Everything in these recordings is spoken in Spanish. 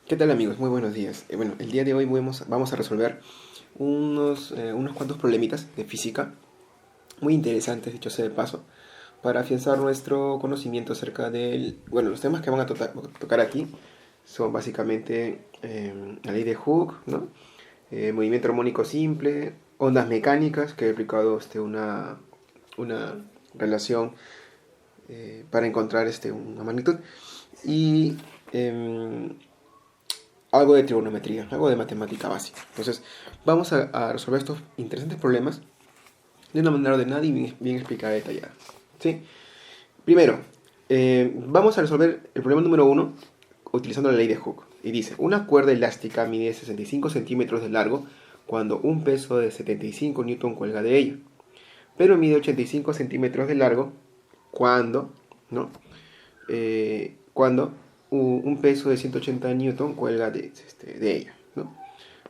¿Qué tal amigos? Muy buenos días. Bueno, el día de hoy vamos a resolver unos cuantos problemitas de física muy interesantes, dicho sea de paso, para afianzar nuestro conocimiento acerca Bueno, los temas que van a tocar aquí son básicamente la ley de Hooke, ¿no? Movimiento armónico simple, ondas mecánicas, que he aplicado una relación para encontrar una magnitud, y em, algo de trigonometría, algo de matemática básica. Entonces, vamos a resolver estos interesantes problemas de una manera ordenada y bien explicada y detallada. ¿Sí? Primero, vamos a resolver el problema número uno utilizando la ley de Hooke. Y dice, una cuerda elástica mide 65 centímetros de largo cuando un peso de 75 newton cuelga de ella. Pero mide 85 centímetros de largo cuando, ¿no? Cuando un peso de 180 newton cuelga de ella, ¿no?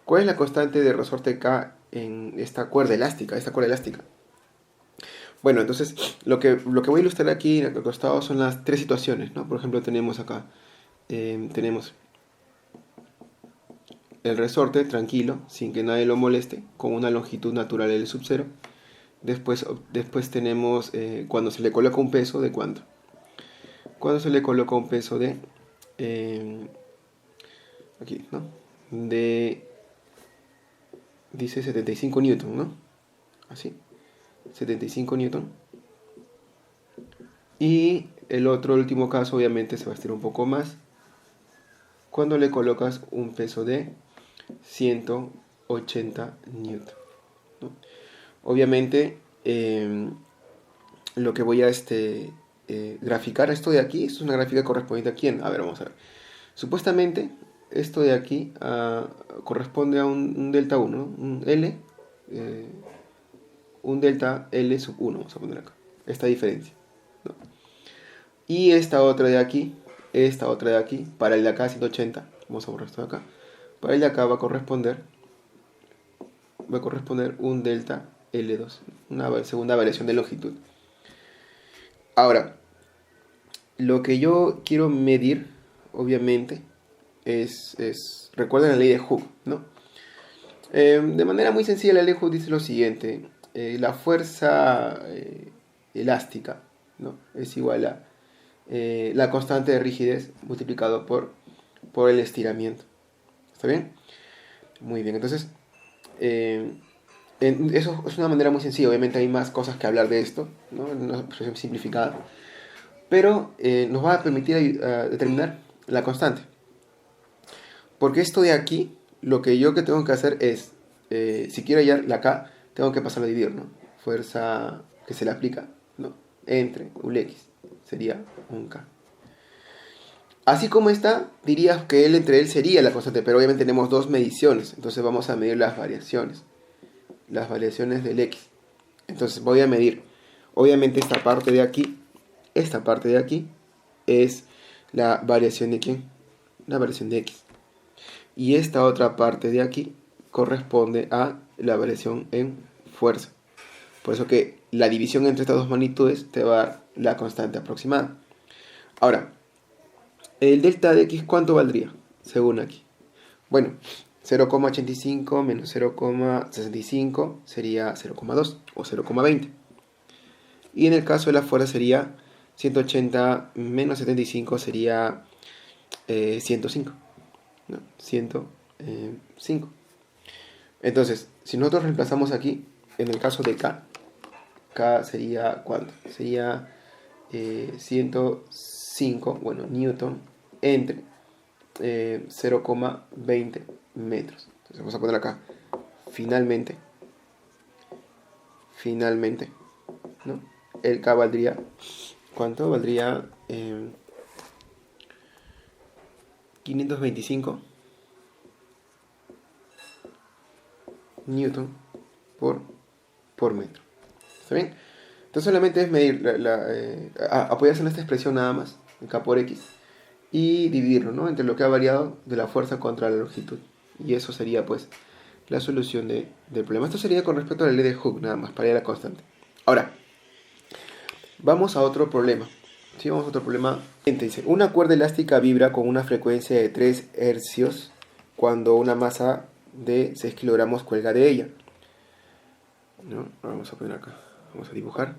¿Cuál es la constante de resorte K en esta cuerda elástica? Bueno, entonces lo que voy a ilustrar aquí al costado son las tres situaciones, ¿no? Por ejemplo, tenemos acá, tenemos el resorte tranquilo, sin que nadie lo moleste, con una longitud natural L sub 0. Después tenemos cuando se le coloca un peso de cuánto. Cuando se le coloca un peso de eh, aquí, ¿no? Dice 75 newton, ¿no? Así, 75 newton. Y el último caso, obviamente, se va a estirar un poco más cuando le colocas un peso de 180 newton, ¿no? Obviamente, lo que voy a graficar, esto de aquí, es una gráfica correspondiente a quién. A ver, vamos a ver. Supuestamente, esto de aquí corresponde a un delta 1, ¿no? Eh, un delta L sub 1, vamos a poner acá, esta diferencia, ¿no? Y esta otra de aquí, para el de acá 180, vamos a borrar esto de acá, para el de acá va a corresponder un delta L2, una segunda variación de longitud. Ahora, lo que yo quiero medir, obviamente, recuerden la ley de Hooke, ¿no? De manera muy sencilla, la ley de Hooke dice lo siguiente: la fuerza elástica, ¿no? Es igual a la constante de rigidez multiplicado por el estiramiento. ¿Está bien? Muy bien, entonces, eh, eso es una manera muy sencilla. Obviamente hay más cosas que hablar de esto, ¿no? Una expresión simplificada, pero nos va a permitir determinar la constante. Porque esto de aquí, lo que yo tengo que hacer es, si quiero hallar la K, tengo que pasarlo a dividir, ¿no? Fuerza que se le aplica, ¿no? Entre Ux sería un K. Así como está, dirías que L entre él sería la constante, pero obviamente tenemos dos mediciones, entonces vamos a medir las variaciones del X. Entonces voy a medir, obviamente esta parte de aquí es la variación de ¿quién? La variación de X. Y esta otra parte de aquí corresponde a la variación en fuerza. Por eso que la división entre estas dos magnitudes te va a dar la constante aproximada. Ahora, el delta de X, ¿cuánto valdría? Según aquí. Bueno, 0,85 menos 0,65 sería 0,2 o 0,20. Y en el caso de la fuerza sería 180 menos 75 sería 105, ¿no? 105. Entonces, si nosotros reemplazamos aquí, en el caso de K sería ¿cuánto? Sería 105, bueno, newton entre 0,20 metros. Entonces vamos a poner acá, finalmente, ¿no? El K valdría, ¿cuánto? Valdría 525 newton por metro. ¿Está bien? Entonces solamente es medir, apoyarse en esta expresión nada más, K por X, y dividirlo, ¿no? Entre lo que ha variado de la fuerza contra la longitud. Y eso sería pues la solución del problema. Esto sería con respecto a la ley de Hooke, nada más, para ir a la constante. Ahora, vamos a otro problema. Sí, vamos a otro problema. Dice, una cuerda elástica vibra con una frecuencia de 3 hercios cuando una masa de 6 kilogramos cuelga de ella. ¿No? Vamos a poner acá, vamos a dibujar.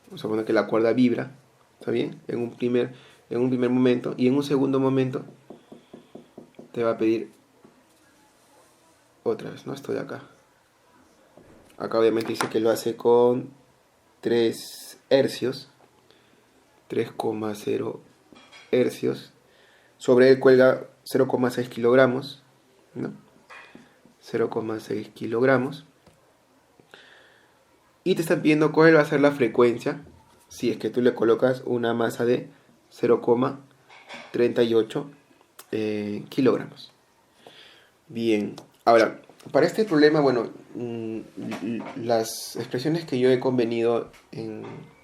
Vamos a poner que la cuerda vibra, ¿está bien? En un primer momento, y en un segundo momento te va a pedir otra vez, ¿no? Esto de acá. Acá obviamente dice que lo hace con 3 hercios, 3,0 hercios. Sobre él cuelga 0,6 kilogramos, ¿no? 0,6 kilogramos. Y te están pidiendo cuál va a ser la frecuencia si es que tú le colocas una masa de 0,38 kilogramos. Bien, ahora, para este problema, bueno, las expresiones que yo he convenido en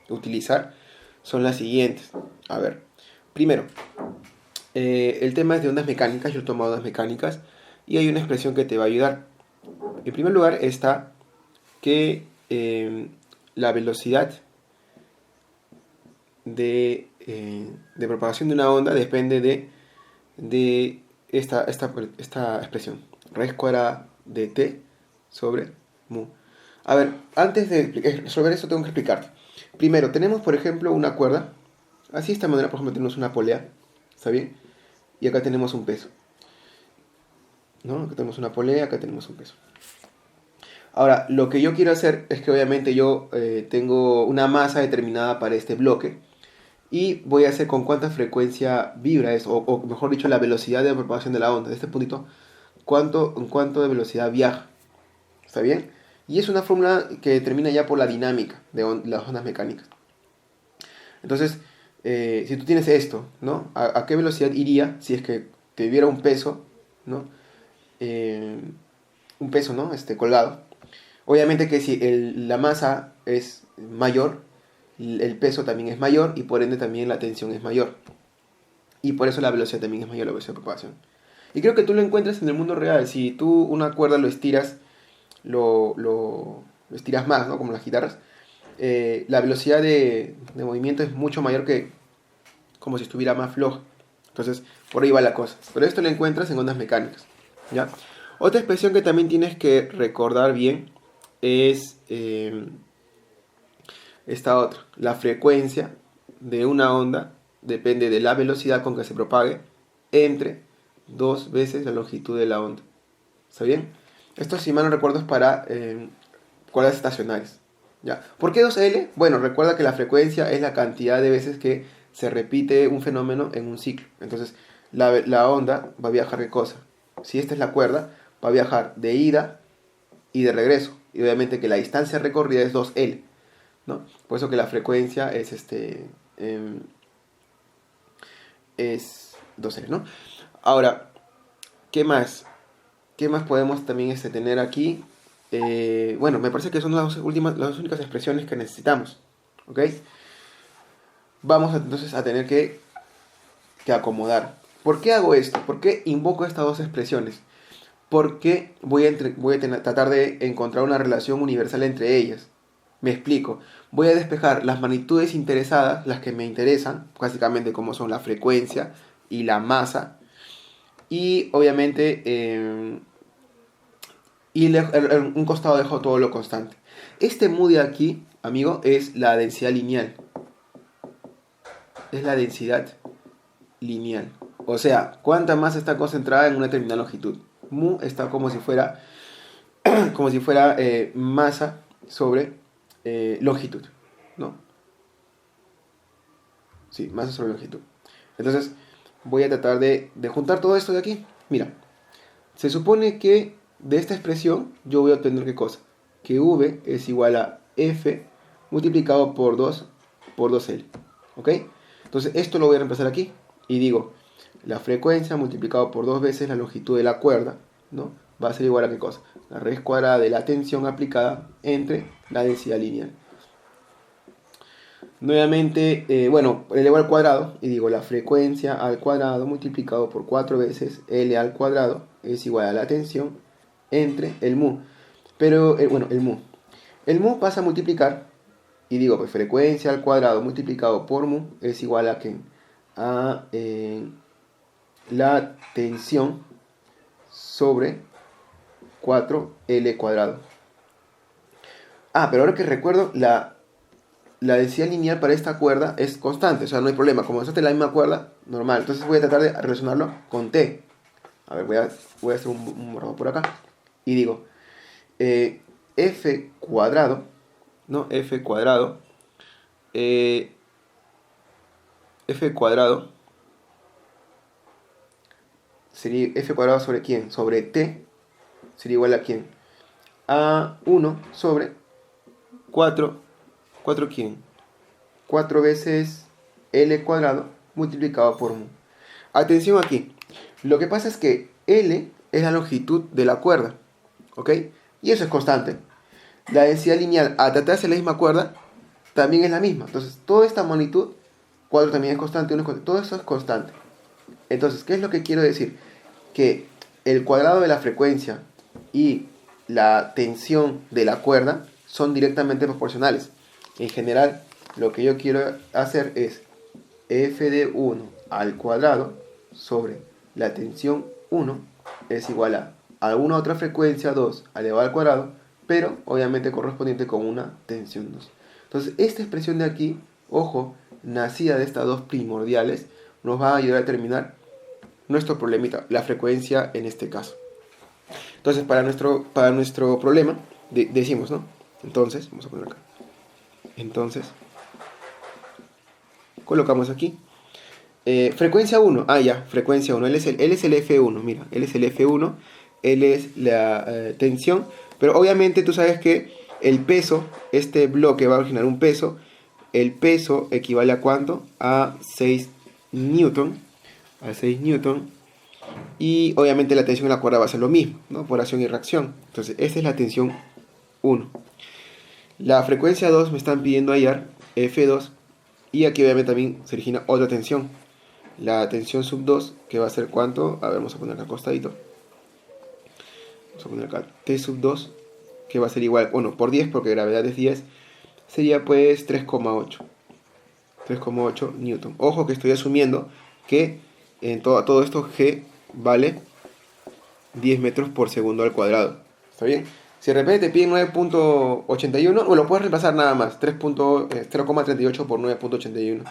utilizar son las siguientes. A ver, primero, el tema es de ondas mecánicas. Yo he tomado ondas mecánicas y hay una expresión que te va a ayudar. En primer lugar está que la velocidad de propagación de una onda depende de esta expresión, raíz cuadrada de t sobre mu. A ver, antes de resolver esto tengo que explicarte. Primero, tenemos por ejemplo una cuerda. Así de esta manera, por ejemplo, tenemos una polea. ¿Está bien? Y acá tenemos un peso, ¿no? Acá tenemos una polea, acá tenemos un peso. Ahora, lo que yo quiero hacer es que obviamente yo tengo una masa determinada para este bloque y voy a hacer con cuánta frecuencia vibra eso, o mejor dicho, la velocidad de propagación de la onda. De este puntito, cuánto de velocidad viaja. ¿Está bien? Y es una fórmula que determina ya por la dinámica de las ondas mecánicas. Entonces, si tú tienes esto, ¿no? ¿A qué velocidad iría si es que te diera un peso, ¿no? Un peso, ¿no? Colgado. Obviamente que si la masa es mayor, el peso también es mayor y por ende también la tensión es mayor. Y por eso la velocidad también es mayor, la velocidad de propagación. Y creo que tú lo encuentras en el mundo real. Si tú una cuerda lo estiras, lo estiras más, ¿no? Como las guitarras, la velocidad de movimiento es mucho mayor que como si estuviera más floja. Entonces, por ahí va la cosa. Pero esto lo encuentras en ondas mecánicas, ¿ya? Otra expresión que también tienes que recordar bien es esta otra. La frecuencia de una onda depende de la velocidad con que se propague entre 2 veces la longitud de la onda. ¿Está bien? Esto, si mal no recuerdo, es para cuerdas estacionarias, ¿ya? ¿Por qué 2L? Bueno, recuerda que la frecuencia es la cantidad de veces que se repite un fenómeno en un ciclo. Entonces, la onda va a viajar, ¿qué cosa? Si esta es la cuerda, va a viajar de ida y de regreso. Y obviamente que la distancia recorrida es 2L, ¿no? Por eso que la frecuencia es es 2L, ¿no? Ahora, ¿qué más? ¿Qué más podemos también tener aquí? Bueno, me parece que son las dos únicas expresiones que necesitamos, ¿ok? Vamos entonces a tener que acomodar. ¿Por qué hago esto? ¿Por qué invoco estas dos expresiones? Porque voy a tratar de encontrar una relación universal entre ellas. Me explico. Voy a despejar las magnitudes interesadas, las que me interesan, básicamente como son la frecuencia y la masa. Y obviamente un costado dejo todo lo constante. Este mu de aquí, amigo, es la densidad lineal. Es la densidad lineal. O sea, cuánta masa está concentrada en una determinada longitud. Mu está como si fuera masa sobre longitud, ¿no? Sí, masa sobre longitud. Entonces, voy a tratar de juntar todo esto de aquí. Mira, se supone que de esta expresión yo voy a obtener ¿qué cosa? Que V es igual a F multiplicado por 2L. ¿Ok? Entonces, esto lo voy a reemplazar aquí. Y digo, la frecuencia multiplicado por 2 veces la longitud de la cuerda, ¿no? Va a ser igual a ¿qué cosa? La raíz cuadrada de la tensión aplicada entre la densidad lineal. Nuevamente, bueno, elevo al cuadrado y digo la frecuencia al cuadrado multiplicado por 4 veces L al cuadrado es igual a la tensión entre el mu. Pero, bueno, el mu. El mu pasa a multiplicar, y digo, pues frecuencia al cuadrado multiplicado por mu es igual a ¿qué? A la tensión sobre 4L cuadrado. Ah, pero ahora que recuerdo, la densidad lineal para esta cuerda es constante, o sea, no hay problema. Como usaste la misma cuerda, normal. Entonces voy a tratar de relacionarlo con T. A ver, voy a hacer un borrado por acá. Y digo, F cuadrado, ¿no? F cuadrado, F cuadrado sería F cuadrado sobre quién? Sobre T sería igual a quién? A 1 sobre 4. ¿4 quién? 4 veces L cuadrado multiplicado por mu. Atención aquí. Lo que pasa es que L es la longitud de la cuerda. ¿Ok? Y eso es constante. La densidad lineal a tratarse de la misma cuerda también es la misma. Entonces, toda esta magnitud, 4 también es constante, 1 es constante. Todo eso es constante. Entonces, ¿qué es lo que quiero decir? Que el cuadrado de la frecuencia y la tensión de la cuerda son directamente proporcionales. En general, lo que yo quiero hacer es f de 1 al cuadrado sobre la tensión 1 es igual a alguna otra frecuencia 2 elevado al cuadrado, pero obviamente correspondiente con una tensión 2. Entonces, esta expresión de aquí, ojo, nacida de estas dos primordiales, nos va a ayudar a determinar nuestro problemita, la frecuencia en este caso. Entonces, para nuestro problema, decimos, ¿no? Entonces, vamos a poner acá. Entonces, colocamos aquí. Frecuencia 1. Ah, ya, frecuencia 1. Él es el F1, mira. Él es el F1. Él es la tensión. Pero obviamente tú sabes que el peso, este bloque va a originar un peso. El peso equivale a ¿cuánto? A 6 newton. A 6 newton. Y obviamente la tensión en la cuerda va a ser lo mismo, ¿no? Por acción y reacción. Entonces, esta es la tensión 1. La frecuencia 2 me están pidiendo hallar F2. Y aquí obviamente también se origina otra tensión. La tensión sub 2, que va a ser ¿cuánto? A ver, vamos a poner acá acostadito. Vamos a poner acá T sub 2, que va a ser igual, bueno, por 10, porque gravedad es 10, sería pues 3,8. 3,8 newton. Ojo que estoy asumiendo que en todo esto G vale 10 metros por segundo al cuadrado. ¿Está bien? Si de repente te piden 9.81, o lo puedes reemplazar nada más, 0,38 por 9.81.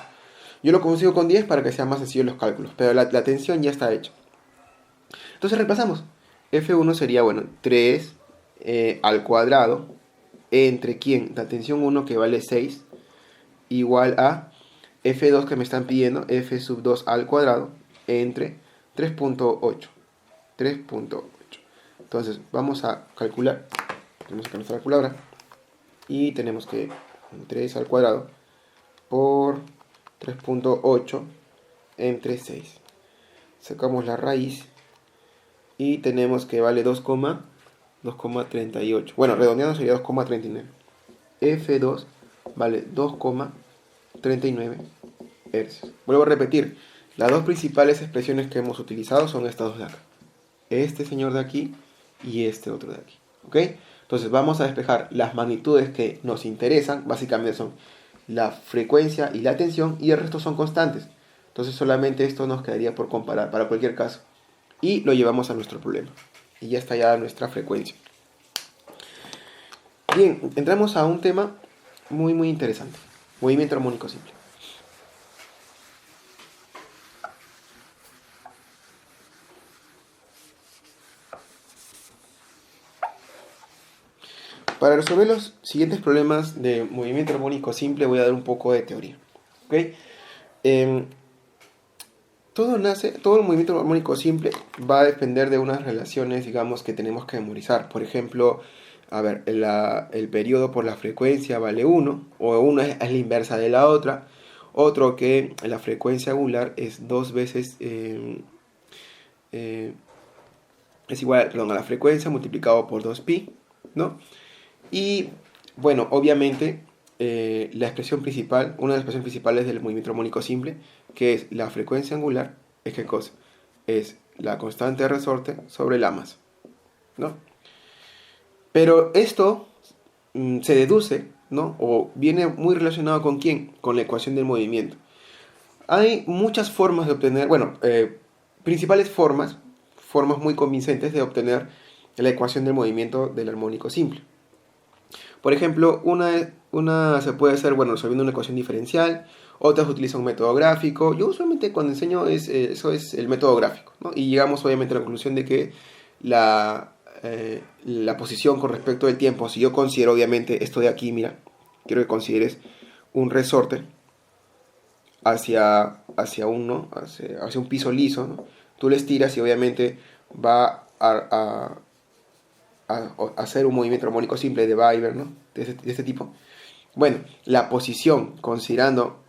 Yo lo consigo con 10 para que sea más sencillo los cálculos, pero la tensión ya está hecha. Entonces reemplazamos. F1 sería, bueno, 3 al cuadrado entre ¿quién? La tensión 1 que vale 6 igual a F2 que me están pidiendo, F sub 2 al cuadrado entre 3.8. 3.8. Entonces vamos a calcular. Tenemos acá nuestra calculadora. Y tenemos que 3 al cuadrado por 3.8 entre 6. Sacamos la raíz y tenemos que vale 2,38. Bueno, redondeando sería 2,39. F2 vale 2,39 hercios. Vuelvo a repetir, las dos principales expresiones que hemos utilizado son estas dos de acá. Este señor de aquí y este otro de aquí. ¿Ok? Entonces vamos a despejar las magnitudes que nos interesan. Básicamente son la frecuencia y la tensión, y el resto son constantes. Entonces solamente esto nos quedaría por comparar para cualquier caso. Y lo llevamos a nuestro problema. Y ya está ya nuestra frecuencia. Bien, entramos a un tema muy muy interesante. Movimiento armónico simple. Para resolver los siguientes problemas de movimiento armónico simple voy a dar un poco de teoría. ¿Ok? Todo el movimiento armónico simple va a depender de unas relaciones, digamos, que tenemos que memorizar. Por ejemplo, a ver, el periodo por la frecuencia vale 1, o 1 es la inversa de la otra. Otro que la frecuencia angular es 2 veces, es igual, perdón, a la frecuencia multiplicado por 2pi, ¿no? Y, bueno, obviamente, la expresión principal, una de las expresiones principales del movimiento armónico simple, que es la frecuencia angular, es ¿qué cosa? Es la constante de resorte sobre la masa, ¿no? Pero esto se deduce, ¿no? O viene muy relacionado con quién, con la ecuación del movimiento. Hay muchas formas de obtener, bueno, principales formas muy convincentes de obtener la ecuación del movimiento del armónico simple. Por ejemplo, una se puede hacer, bueno, resolviendo una ecuación diferencial, otras utilizan un método gráfico. Yo usualmente cuando enseño eso es el método gráfico, ¿no? Y llegamos obviamente a la conclusión de que la posición con respecto del tiempo, si yo considero obviamente esto de aquí, mira, quiero que consideres un resorte hacia hacia un piso liso, ¿no? Tú le estiras y obviamente va a hacer un movimiento armónico simple de Weber, ¿no? De este tipo. Bueno, la posición, considerando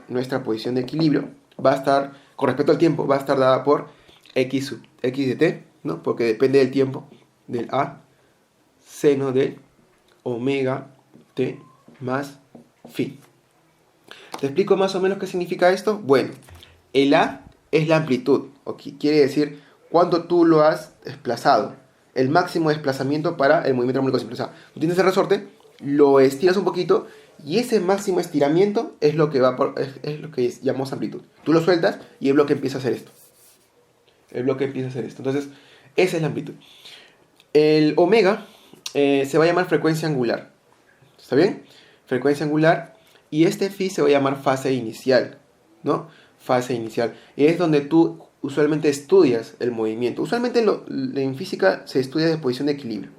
nuestra posición de equilibrio, va a estar, con respecto al tiempo, va a estar dada por x de t, ¿no? Porque depende del tiempo, del a, seno de omega t más phi. ¿Te explico más o menos qué significa esto? Bueno, el a es la amplitud, quiere decir cuánto tú lo has desplazado, el máximo desplazamiento para el movimiento armónico simple. O sea, tú tienes el resorte, lo estiras un poquito y ese máximo estiramiento es lo que es lo que llamamos amplitud. Tú lo sueltas y el bloque empieza a hacer esto. El bloque empieza a hacer esto. Entonces, esa es la amplitud. El omega se va a llamar frecuencia angular. ¿Está bien? Frecuencia angular. Y este phi se va a llamar fase inicial, ¿no? Fase inicial. Y es donde tú usualmente estudias el movimiento. Usualmente en física se estudia de posición de equilibrio.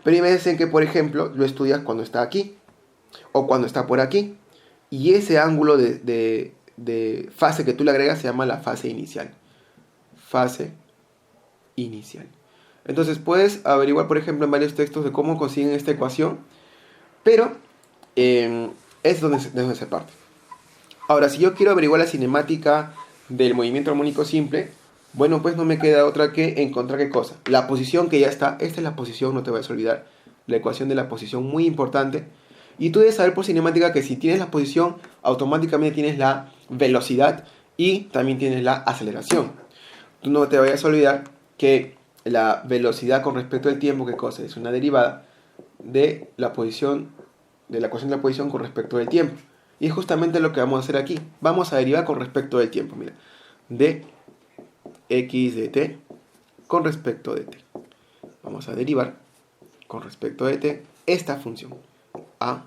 Pero hay veces en que, por ejemplo, lo estudias cuando está aquí o cuando está por aquí. Y ese ángulo de fase que tú le agregas se llama la fase inicial. Fase inicial. Entonces puedes averiguar, por ejemplo, en varios textos de cómo consiguen esta ecuación. Pero es de donde se parte. Ahora, si yo quiero averiguar la cinemática del movimiento armónico simple, bueno, pues no me queda otra que encontrar qué cosa. La posición que ya está. Esta es la posición, no te vayas a olvidar. La ecuación de la posición, muy importante. Y tú debes saber por cinemática que si tienes la posición, automáticamente tienes la velocidad y también tienes la aceleración. Tú no te vayas a olvidar que la velocidad con respecto al tiempo, ¿qué cosa? Es una derivada de la posición, de la ecuación de la posición con respecto del tiempo. Y es justamente lo que vamos a hacer aquí. Vamos a derivar con respecto del tiempo, mira. De x de t con respecto de t. Vamos a derivar con respecto de t esta función. A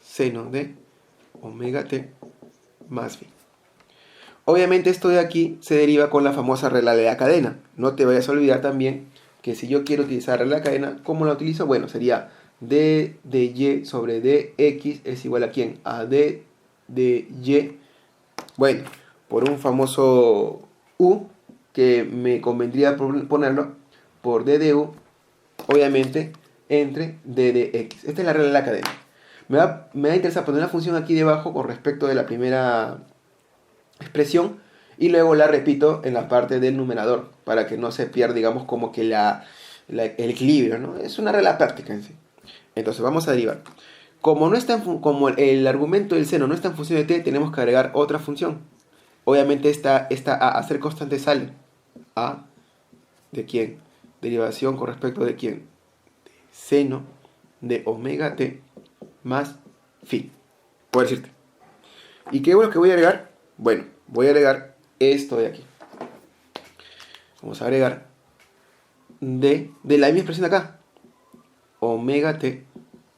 seno de omega t más phi. Obviamente esto de aquí se deriva con la famosa regla de la cadena. No te vayas a olvidar también que si yo quiero utilizar la regla de la cadena, ¿cómo la utilizo? Bueno, sería d de y sobre dx es igual a ¿quién? A d de y. Bueno, por un famoso u que me convendría ponerlo por d de u, obviamente, entre d de x. Esta es la regla de la cadena. Me va a interesar poner una función aquí debajo con respecto de la primera expresión y luego la repito en la parte del numerador para que no se pierda, digamos, como que el equilibrio, ¿no? Es una regla práctica en sí. Entonces vamos a derivar. Como, no está como el argumento del seno no está en función de t, tenemos que agregar otra función. Obviamente esta a ser constante sale. A de quién? Derivación con respecto de quién? Seno de omega t más phi. Puedo decirte. ¿Y qué es lo que voy a agregar? Bueno, voy a agregar esto de aquí. Vamos a agregar de la misma expresión de acá. Omega t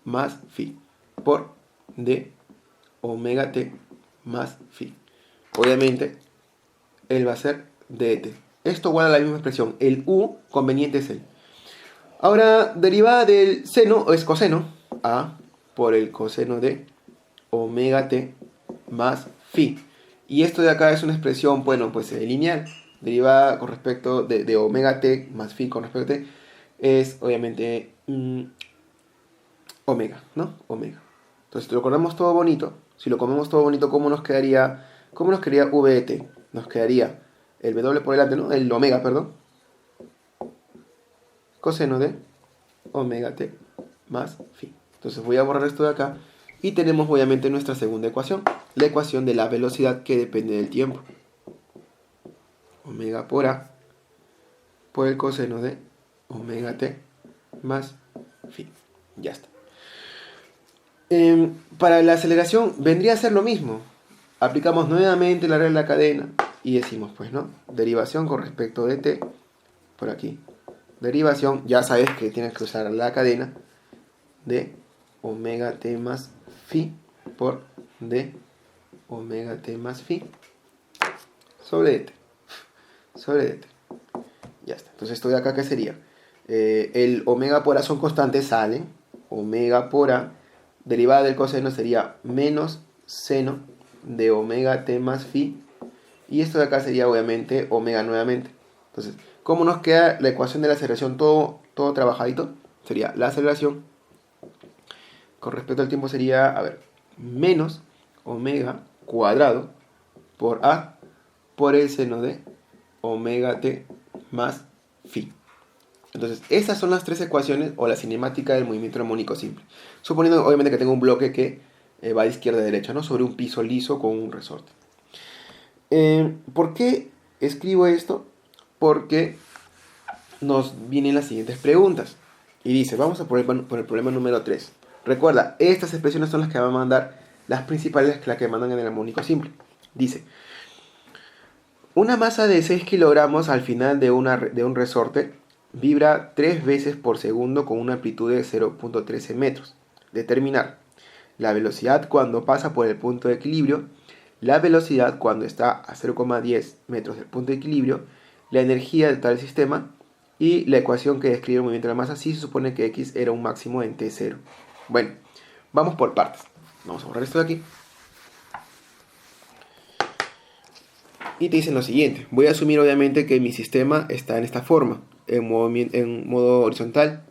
más phi por d omega t más phi. Obviamente, él va a ser dt. Esto igual a la misma expresión. El u conveniente es el. Ahora, derivada del seno es coseno. A por el coseno de omega t más phi. Y esto de acá es una expresión, bueno, pues lineal. Derivada con respecto de omega t más phi con respecto a t. Es obviamente omega, ¿no? Omega. Entonces, si lo comemos todo bonito, ¿cómo nos quedaría v de t? Nos quedaría el w por delante, ¿no? El omega, perdón. Coseno de omega t más phi. Entonces voy a borrar esto de acá. Y tenemos obviamente nuestra segunda ecuación. La ecuación de la velocidad que depende del tiempo. Omega por a por el coseno de omega t más phi. Ya está. Para la aceleración vendría a ser lo mismo. Aplicamos nuevamente la regla de la cadena y decimos, pues, ¿no? Derivación con respecto de t, por aquí. Derivación, ya sabes que tienes que usar la cadena de omega t más phi por d omega t más phi sobre dt. Sobre dt. Ya está. Entonces esto de acá, ¿qué sería? El omega por a son constantes, salen. Omega por a, derivada del coseno, sería menos seno de omega t más phi. Y esto de acá sería obviamente omega nuevamente. Entonces, ¿cómo nos queda la ecuación de la aceleración todo trabajadito? Sería la aceleración con respecto al tiempo sería, a ver, menos omega cuadrado por a por el seno de omega t más phi. Entonces, estas son las tres ecuaciones o la cinemática del movimiento armónico simple. Suponiendo, obviamente, que tengo un bloque que va de izquierda a derecha, ¿no? Sobre un piso liso con un resorte. ¿Por qué escribo esto? Porque nos vienen las siguientes preguntas. Y dice, vamos a por el problema número 3. Recuerda, estas expresiones son las que van a mandar, las principales, las que mandan en el armónico simple. Dice, una masa de 6 kilogramos al final de un resorte vibra 3 veces por segundo con una amplitud de 0.13 metros. Determinar la velocidad cuando pasa por el punto de equilibrio, la velocidad cuando está a 0,10 metros del punto de equilibrio, la energía de tal sistema y la ecuación que describe el movimiento de la masa si se supone que x era un máximo en t0. Bueno, vamos por partes. Vamos a borrar esto de aquí. Y te dicen lo siguiente. Voy a asumir obviamente que mi sistema está en esta forma, en modo horizontal.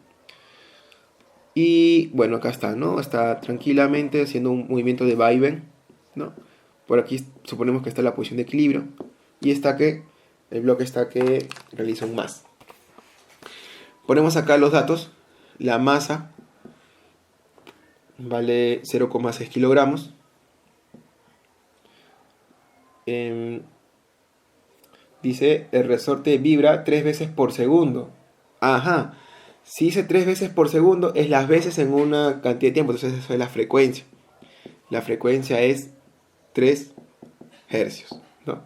Y bueno, acá está, ¿no? Está tranquilamente haciendo un movimiento de vaivén, ¿no? Por aquí suponemos que está la posición de equilibrio. Y está que el bloque está que realiza un más. Ponemos acá los datos. La masa vale 0,6 kilogramos. Dice, el resorte vibra 3 veces por segundo. Ajá. Si dice 3 veces por segundo, es las veces en una cantidad de tiempo. Entonces eso es la frecuencia. La frecuencia es 3 hercios, ¿no?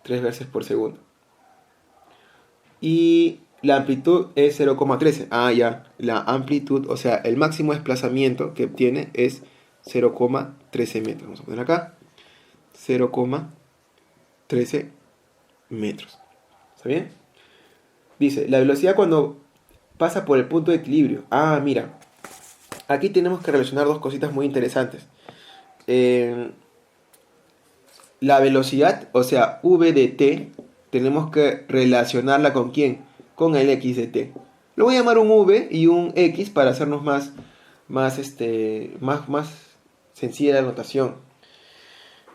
3 veces por segundo. Y la amplitud es 0,13. Ah, ya. La amplitud, o sea, el máximo desplazamiento que obtiene es 0,13 metros. Vamos a poner acá. 0,13 metros. ¿Está bien? Dice, la velocidad cuando pasa por el punto de equilibrio. Ah, mira. Aquí tenemos que relacionar dos cositas muy interesantes. La velocidad, o sea, v de t, tenemos que relacionarla ¿con quién? Con el x de t. Lo voy a llamar un v y un x para hacernos más sencilla la notación.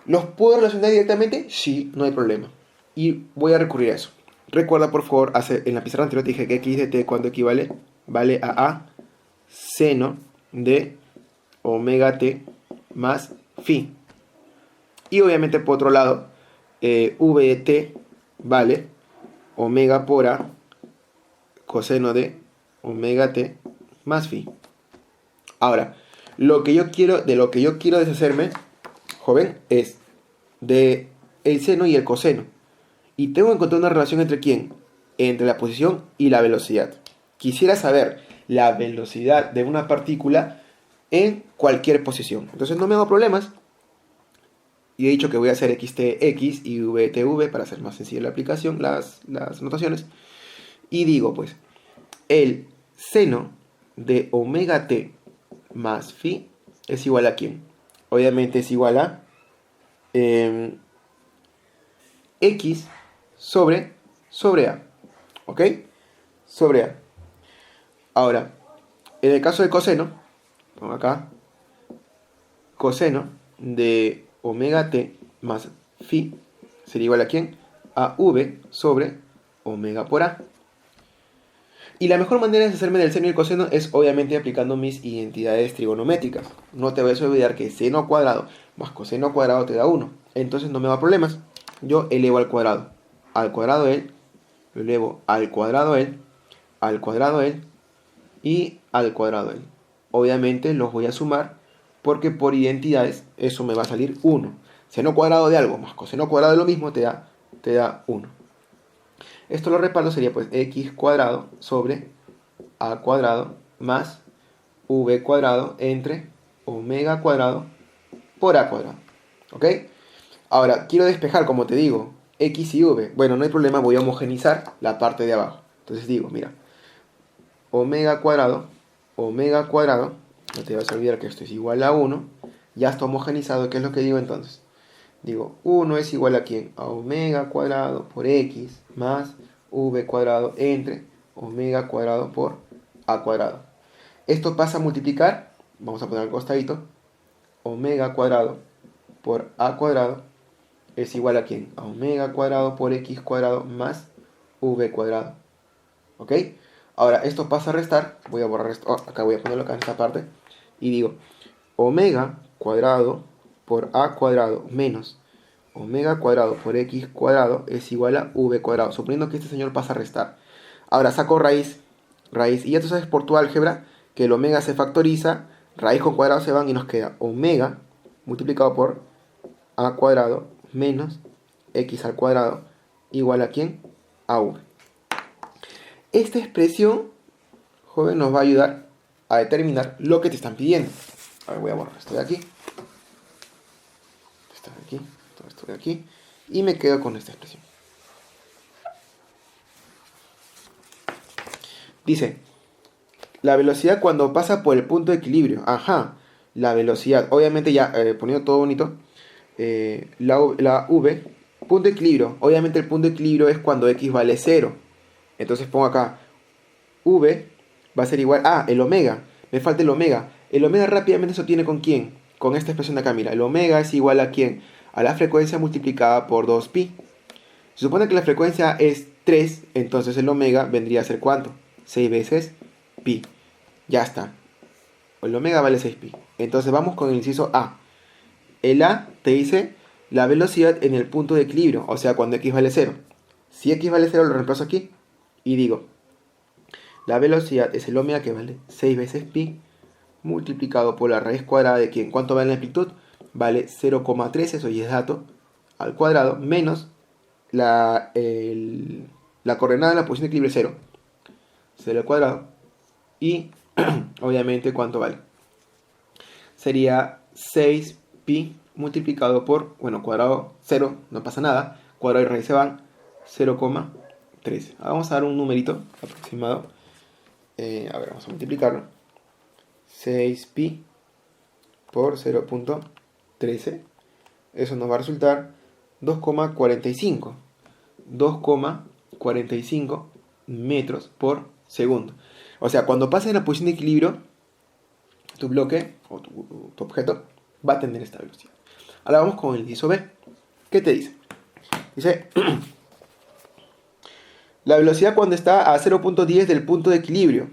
¿Los puedo relacionar directamente? Sí, no hay problema. Y voy a recurrir a eso. Recuerda, por favor, en la pizarra anterior te dije que x de t, ¿cuánto equivale? Vale a seno de omega t más phi. Y obviamente, por otro lado, v de t vale omega por a coseno de omega t más phi. Ahora, de lo que yo quiero deshacerme, joven, es de el seno y el coseno. Y tengo que encontrar una relación entre ¿quién? Entre la posición y la velocidad. Quisiera saber la velocidad de una partícula en cualquier posición. Entonces no me hago problemas. Y he dicho que voy a hacer xtx y vtv para hacer más sencilla la aplicación, las notaciones. Y digo, pues, el seno de omega t más phi es igual a ¿quién? Obviamente es igual a x sobre a. ¿Ok? Sobre a. Ahora, en el caso del coseno, pongo acá, coseno de omega t más phi sería igual a ¿quién? A v sobre omega por a. Y la mejor manera de deshacerme del seno y el coseno es obviamente aplicando mis identidades trigonométricas. No te vayas a olvidar que seno cuadrado más coseno cuadrado te da 1. Entonces no me da problemas. Yo elevo al cuadrado. Al cuadrado él, lo elevo al cuadrado él, al cuadrado él y al cuadrado él. obviamente los voy a sumar porque por identidades eso me va a salir 1. Seno cuadrado de algo más coseno cuadrado de lo mismo te da 1. Esto lo reparto, sería pues x cuadrado sobre a cuadrado más v cuadrado entre omega cuadrado por a cuadrado. ¿Ok? Ahora, quiero despejar, como te digo, x y v. Bueno, no hay problema, voy a homogenizar la parte de abajo. Entonces digo, mira, omega cuadrado, no te vas a olvidar que esto es igual a 1. Ya está homogenizado, ¿qué es lo que digo entonces? Digo, 1 es igual a ¿quién? A omega cuadrado por x más v cuadrado entre omega cuadrado por a cuadrado. Esto pasa a multiplicar, vamos a poner al costadito, omega cuadrado por a cuadrado es igual a ¿quién? A omega cuadrado por x cuadrado más v cuadrado. ¿Ok? Ahora, esto pasa a restar, voy a borrar esto, acá voy a ponerlo acá en esta parte, y digo, omega cuadrado por a cuadrado menos omega cuadrado por x cuadrado es igual a v cuadrado, suponiendo que este señor pasa a restar. Ahora saco raíz, y ya tú sabes por tu álgebra que el omega se factoriza, raíz con cuadrado se van y nos queda omega multiplicado por a cuadrado menos x al cuadrado igual a ¿quién? A v. Esta expresión, joven, nos va a ayudar a determinar lo que te están pidiendo. A ver, voy a borrar esto de aquí. Esto de aquí, todo esto de aquí. Y me quedo con esta expresión. Dice, la velocidad cuando pasa por el punto de equilibrio. Ajá, la velocidad. Obviamente ya poniendo todo bonito. La v, punto de equilibrio. Obviamente el punto de equilibrio es cuando x vale 0. Entonces pongo acá, v va a ser igual a el omega. Me falta el omega. El omega rápidamente se obtiene con quién? Con esta expresión de acá, mira. El omega es igual a quién? A la frecuencia multiplicada por 2pi. Se supone que la frecuencia es 3, entonces el omega vendría a ser ¿cuánto? 6 veces pi. Ya está. El omega vale 6pi. Entonces vamos con el inciso A. El A te dice la velocidad en el punto de equilibrio, o sea, cuando x vale 0. Si x vale 0 lo reemplazo aquí y digo, la velocidad es el omega que vale 6 veces pi multiplicado por la raíz cuadrada de ¿quién? ¿Cuánto vale la amplitud? Vale 0,3, eso ya es dato, al cuadrado, menos la coordenada de la posición de equilibrio es 0. 0 al cuadrado. Y obviamente, ¿cuánto vale? Sería 6pi multiplicado por, bueno, cuadrado 0, no pasa nada. Cuadrado y raíz se van, 0,13. Vamos a dar un numerito aproximado. A ver, vamos a multiplicarlo. 6pi por 0,13. Eso nos va a resultar 2,45. 2,45 metros por segundo. O sea, cuando pases en la posición de equilibrio, tu bloque o tu objeto va a tener esta velocidad. Ahora vamos con el inciso B. ¿Qué te dice? Dice, la velocidad cuando está a 0,10 del punto de equilibrio.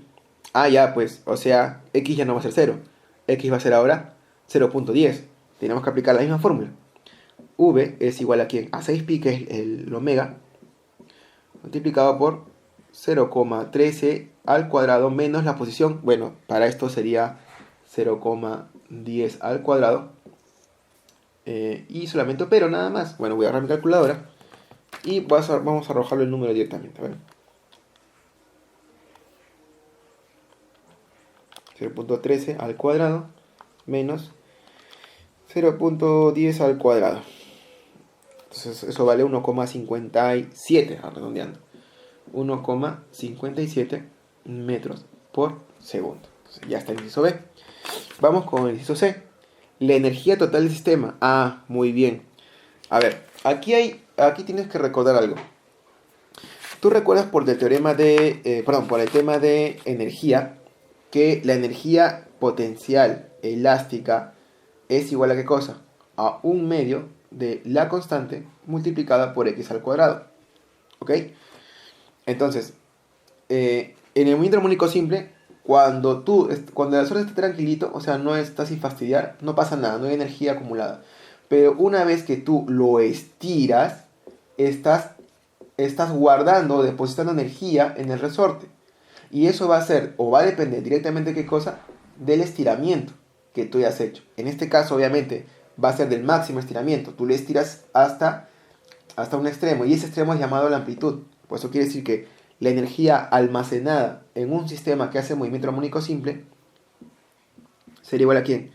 Ah, ya, pues, o sea, x ya no va a ser 0. X va a ser ahora 0,10. Tenemos que aplicar la misma fórmula. V es igual a ¿quién? A 6pi, que es el omega, multiplicado por 0,13 al cuadrado menos la posición. Bueno, para esto sería 0,10 al cuadrado. Y solamente opero nada más. Bueno, voy a agarrar mi calculadora y vamos a arrojarlo el número directamente. ¿Vale? 0,13 al cuadrado menos 0,10 al cuadrado. Entonces eso vale 1,57, redondeando. 1,57 metros por segundo. Entonces ya está el inciso B. Vamos con el inciso C. La energía total del sistema. Ah, muy bien. A ver, aquí tienes que recordar algo. Tú recuerdas por el teorema por el tema de energía, que la energía potencial elástica es igual a ¿qué cosa? A 1/2 de la constante multiplicada por x al cuadrado. ¿Ok? Entonces, en el movimiento armónico simple, cuando el sol esté tranquilito, o sea, no está sin fastidiar, no pasa nada, no hay energía acumulada. Pero una vez que tú lo estiras, estás guardando, depositando energía en el resorte. Y eso va a ser, o va a depender directamente de qué cosa, del estiramiento que tú hayas hecho. En este caso, obviamente, va a ser del máximo estiramiento. Tú le estiras hasta un extremo y ese extremo es llamado la amplitud. Por eso quiere decir que la energía almacenada en un sistema que hace movimiento armónico simple sería igual a ¿quién?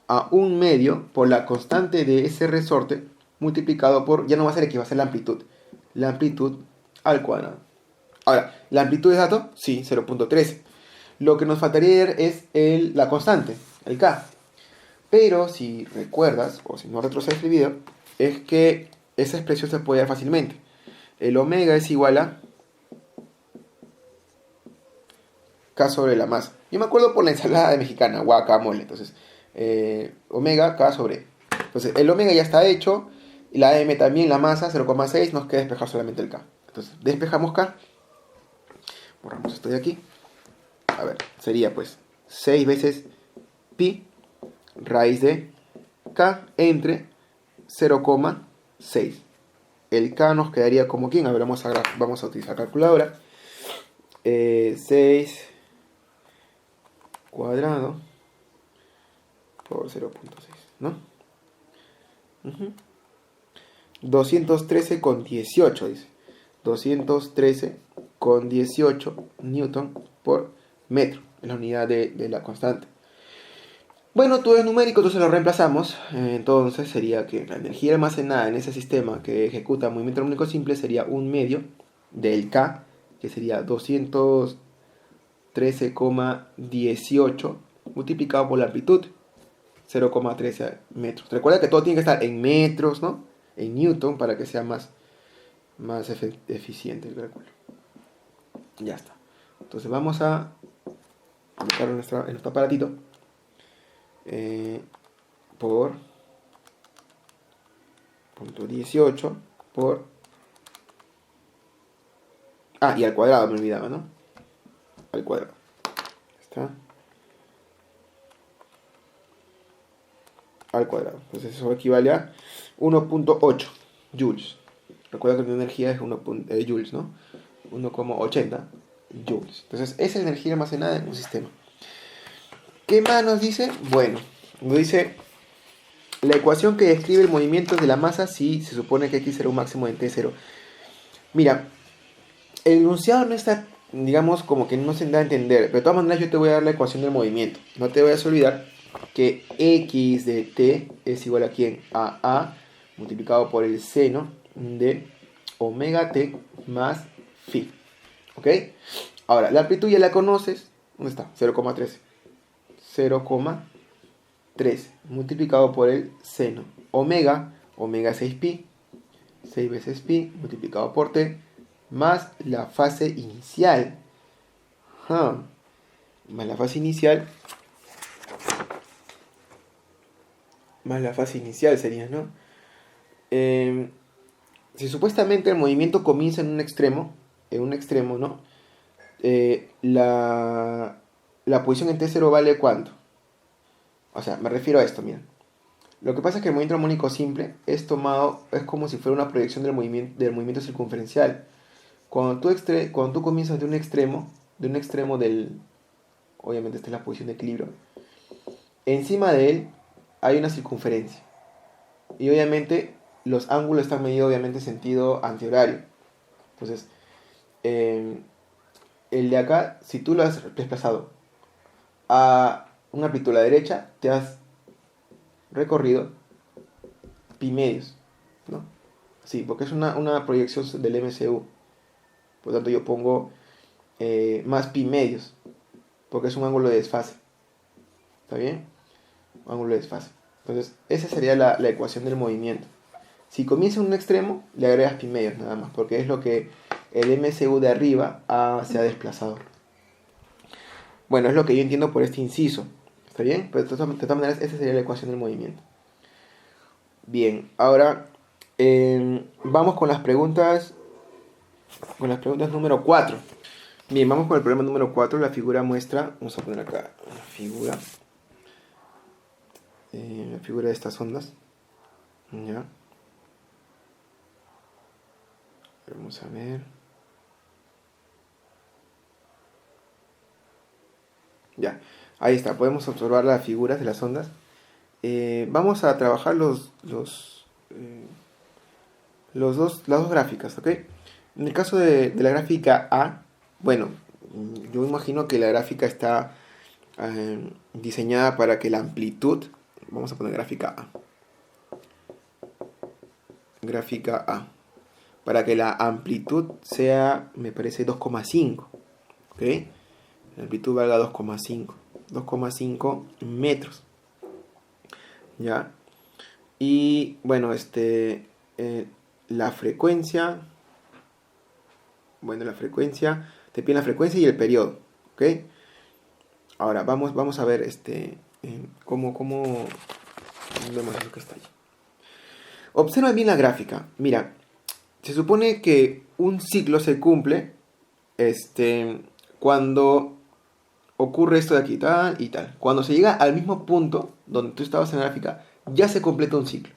A un medio por la constante de ese resorte multiplicado por, ya no va a ser X, va a ser la amplitud al cuadrado. Ahora, ¿la amplitud es dato? Sí, 0.13. Lo que nos faltaría es la constante, el K. Pero si recuerdas, o si no retrocedes el video, es que esa expresión se puede dar fácilmente. El omega es igual a K sobre la masa. Yo me acuerdo por la ensalada de mexicana, guacamole. Entonces, omega K sobre E. Entonces, el omega ya está hecho. Y la M también, la masa, 0,6. Nos queda despejar solamente el K. Entonces, despejamos K. Borramos esto de aquí. A ver, sería pues 6 veces pi raíz de K entre 0,6. El K nos quedaría como ¿quién? A ver, vamos a utilizar calculadora. 6 cuadrado por 0.6, ¿no? 213,18 dice. 213,18 newton por metro. Es la unidad de la constante. Bueno, todo es numérico, entonces lo reemplazamos. Entonces sería que la energía almacenada en ese sistema que ejecuta movimiento armónico simple sería un medio del K, que sería 213,18 multiplicado por la amplitud, 0,13 metros. Recuerda que todo tiene que estar en metros, ¿no? En newton para que sea más eficiente el cálculo. Ya está. Entonces vamos a colocar en nuestro aparatito. Por 0.18 por... Ah, y al cuadrado me olvidaba, ¿no? Al cuadrado. Está. Al cuadrado. Entonces eso equivale a 1.8 joules. Recuerda que la energía es 1 joules, ¿no? 1,80 joules. Entonces esa es la energía almacenada en un sistema. ¿Qué más nos dice? Bueno, nos dice la ecuación que describe el movimiento de la masa si se supone que X será un máximo en T0. Mira, el enunciado no está, digamos, como que no se da a entender. Pero de todas maneras yo te voy a dar la ecuación del movimiento. No te vayas a olvidar que X de T es igual a ¿quién? A A multiplicado por el seno de omega T más phi. ¿Ok? Ahora, la amplitud ya la conoces. ¿Dónde está? 0,13. 0,3 multiplicado por el seno. Omega 6 pi. 6 veces pi multiplicado por T más la fase inicial. Más la fase inicial. Más la fase inicial sería, ¿no? Si supuestamente el movimiento comienza en un extremo, ¿no? La posición en T0 vale ¿cuánto? O sea, me refiero a esto, mira. Lo que pasa es que el movimiento armónico simple es como si fuera una proyección del movimiento circunferencial. Cuando tú comienzas de un extremo obviamente esta es la posición de equilibrio, encima de él hay una circunferencia. Y obviamente los ángulos están medidos obviamente en sentido antihorario. Entonces, el de acá, si tú lo has desplazado a una amplitud a la derecha, te has recorrido pi medios, ¿no? Sí, porque es una proyección del MCU. Por lo tanto, yo pongo más pi medios, porque es un ángulo de desfase. ¿Está bien? Un ángulo de desfase. Entonces, esa sería la ecuación del movimiento. Si comienza en un extremo, le agregas pi medios nada más, porque es lo que el MCU de arriba se ha desplazado. Bueno, es lo que yo entiendo por este inciso. ¿Está bien? Pero de todas maneras, esa sería la ecuación del movimiento. Bien, ahora vamos con las preguntas. Con las preguntas número 4. Bien, vamos con el problema número 4. La figura muestra. Vamos a poner acá una figura. La figura de estas ondas. Ya. Vamos a ver. Ya. Ahí está, podemos observar las figuras de las ondas. Vamos a trabajar las dos gráficas, ¿ok? En el caso de la gráfica A, bueno, yo imagino que la gráfica está diseñada para que la amplitud, vamos a poner gráfica A, para que la amplitud sea, me parece, 2,5, ¿ok? La amplitud valga 2,5 metros, ¿ya? Y bueno, la frecuencia, te piden la frecuencia y el periodo, ¿ok? Ahora vamos a ver cómo vemos eso que está ahí. Observa bien la gráfica. Mira, se supone que un ciclo se cumple cuando ocurre esto de aquí, tal y tal. Cuando se llega al mismo punto donde tú estabas en la gráfica, ya se completa un ciclo.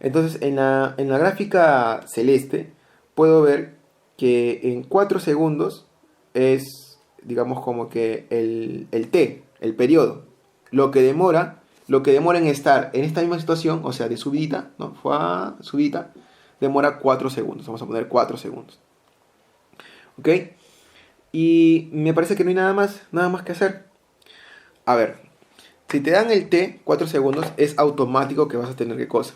Entonces, en la gráfica celeste, puedo ver que en 4 segundos es, digamos, como que el t, el periodo. Lo que demora en estar en esta misma situación, o sea, de subida, ¿no? Subida, demora 4 segundos. Vamos a poner 4 segundos. ¿Ok? Y me parece que no hay nada más que hacer. A ver, si te dan el t, 4 segundos, es automático que vas a tener ¿qué cosa?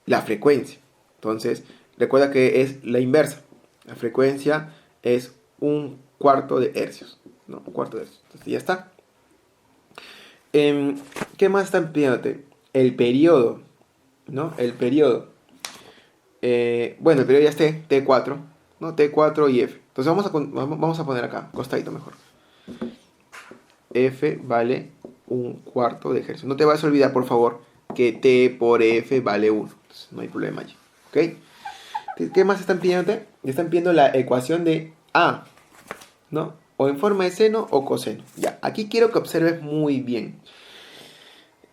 La frecuencia. Entonces, recuerda que es la inversa. La frecuencia es un cuarto de hercios, ¿no? Un cuarto de hercios. Entonces, ya está. ¿Qué más están pidiéndote? El periodo, ¿no? El periodo. Bueno, el periodo ya es T4, ¿no? T4 y F. Entonces vamos a poner acá, costadito mejor. F vale un cuarto de hercio. No te vas a olvidar, por favor, que T por F vale 1. Entonces, no hay problema allí. ¿Ok? ¿Qué más están pidiéndote? Están pidiendo la ecuación de A, ¿no? O en forma de seno o coseno. Ya, aquí quiero que observes muy bien.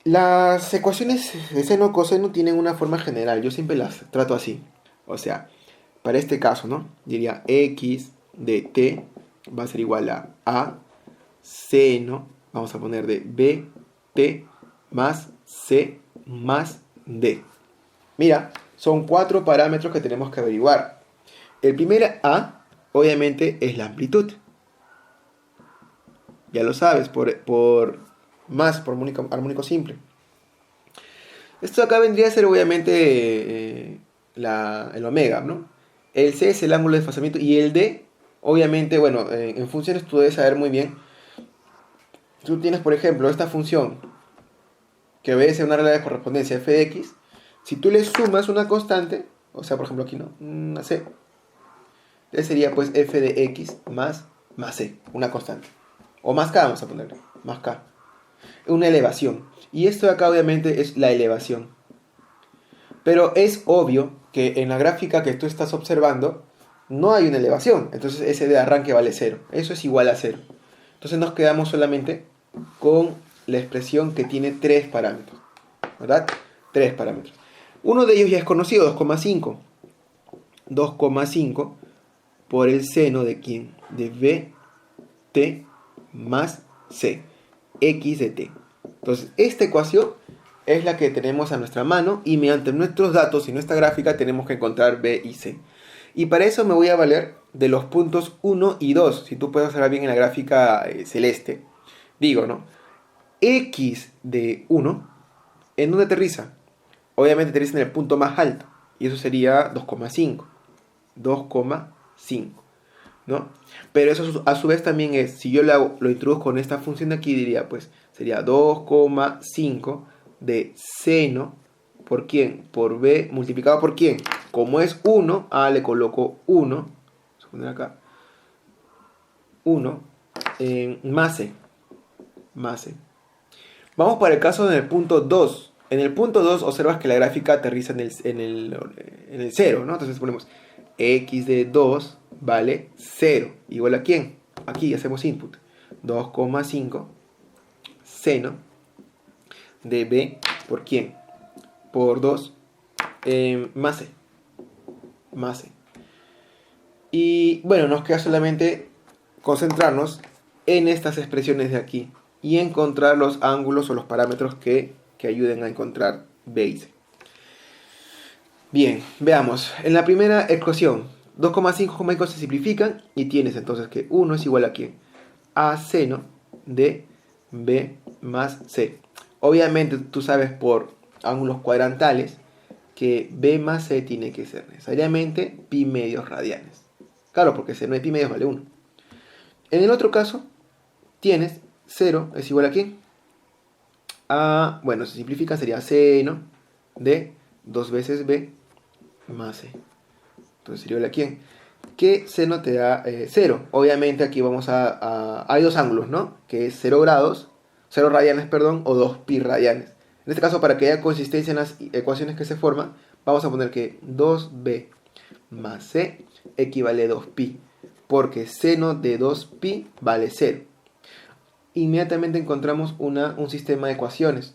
Las ecuaciones de seno o coseno tienen una forma general. Yo siempre las trato así. O sea, para este caso, ¿no? Diría x de t va a ser igual a seno, vamos a poner de b, t más c más d. Mira, son 4 parámetros que tenemos que averiguar. El primer a, obviamente, es la amplitud. Ya lo sabes, por armónico simple. Esto acá vendría a ser, obviamente, el omega, ¿no? El c es el ángulo de desfasamiento y el d, obviamente, bueno, en funciones tú debes saber muy bien. Tú tienes, por ejemplo, esta función que obedece a una regla de correspondencia f de x. Si tú le sumas una constante, o sea, por ejemplo aquí, ¿no? Una c, sería pues f de x más c, una constante. O más k, vamos a ponerle, más k. Una elevación. Y esto de acá obviamente es la elevación. Pero es obvio que en la gráfica que tú estás observando no hay una elevación. Entonces ese de arranque vale 0. Eso es igual a 0. Entonces nos quedamos solamente con la expresión que tiene 3 parámetros. ¿Verdad? 3 parámetros. Uno de ellos ya es conocido, 2,5. 2,5 por el seno de ¿quién? De b t más c. X de t. Entonces, esta ecuación es la que tenemos a nuestra mano y mediante nuestros datos y nuestra gráfica tenemos que encontrar b y c. Y para eso me voy a valer de los puntos 1 y 2. Si tú puedes observar bien en la gráfica celeste. Digo, ¿no? X de 1, ¿en dónde aterriza? Obviamente aterriza en el punto más alto. Y eso sería 2,5. 2,5. ¿No? Pero eso a su vez también es, si yo lo introduzco con esta función de aquí, diría pues, sería 2,5 de seno, ¿por quién? Por b multiplicado por quién. Como es 1, a le coloco 1, vamos a poner acá, 1, más c. Vamos para el caso en el punto 2. En el punto 2 observas que la gráfica aterriza en el 0, ¿no? Entonces ponemos x de 2 vale 0. ¿Igual a quién? Aquí hacemos input. 2,5 seno de b por quién? Por 2 más c. Y bueno, nos queda solamente concentrarnos en estas expresiones de aquí. y encontrar los ángulos o los parámetros que ayuden a encontrar B y C. Bien, veamos. En la primera ecuación, 2,5 se simplifican y tienes entonces que 1 es igual a ¿quién? A seno de B más C. Obviamente tú sabes por ángulos cuadrantales que B más C tiene que ser necesariamente pi medios radianes. Claro, porque seno de pi medios vale 1. En el otro caso, tienes 0 es igual a ¿quién? Bueno, se simplifica, sería seno de 2 veces B más C. Entonces sería igual a ¿quién? ¿Qué seno te da 0? Obviamente aquí vamos hay dos ángulos, ¿no? Que es 0 grados, 0 radianes, perdón, o 2 pi radianes. En este caso, para que haya consistencia en las ecuaciones que se forman, vamos a poner que 2b más c equivale a 2pi, porque seno de 2pi vale 0. Inmediatamente encontramos un sistema de ecuaciones.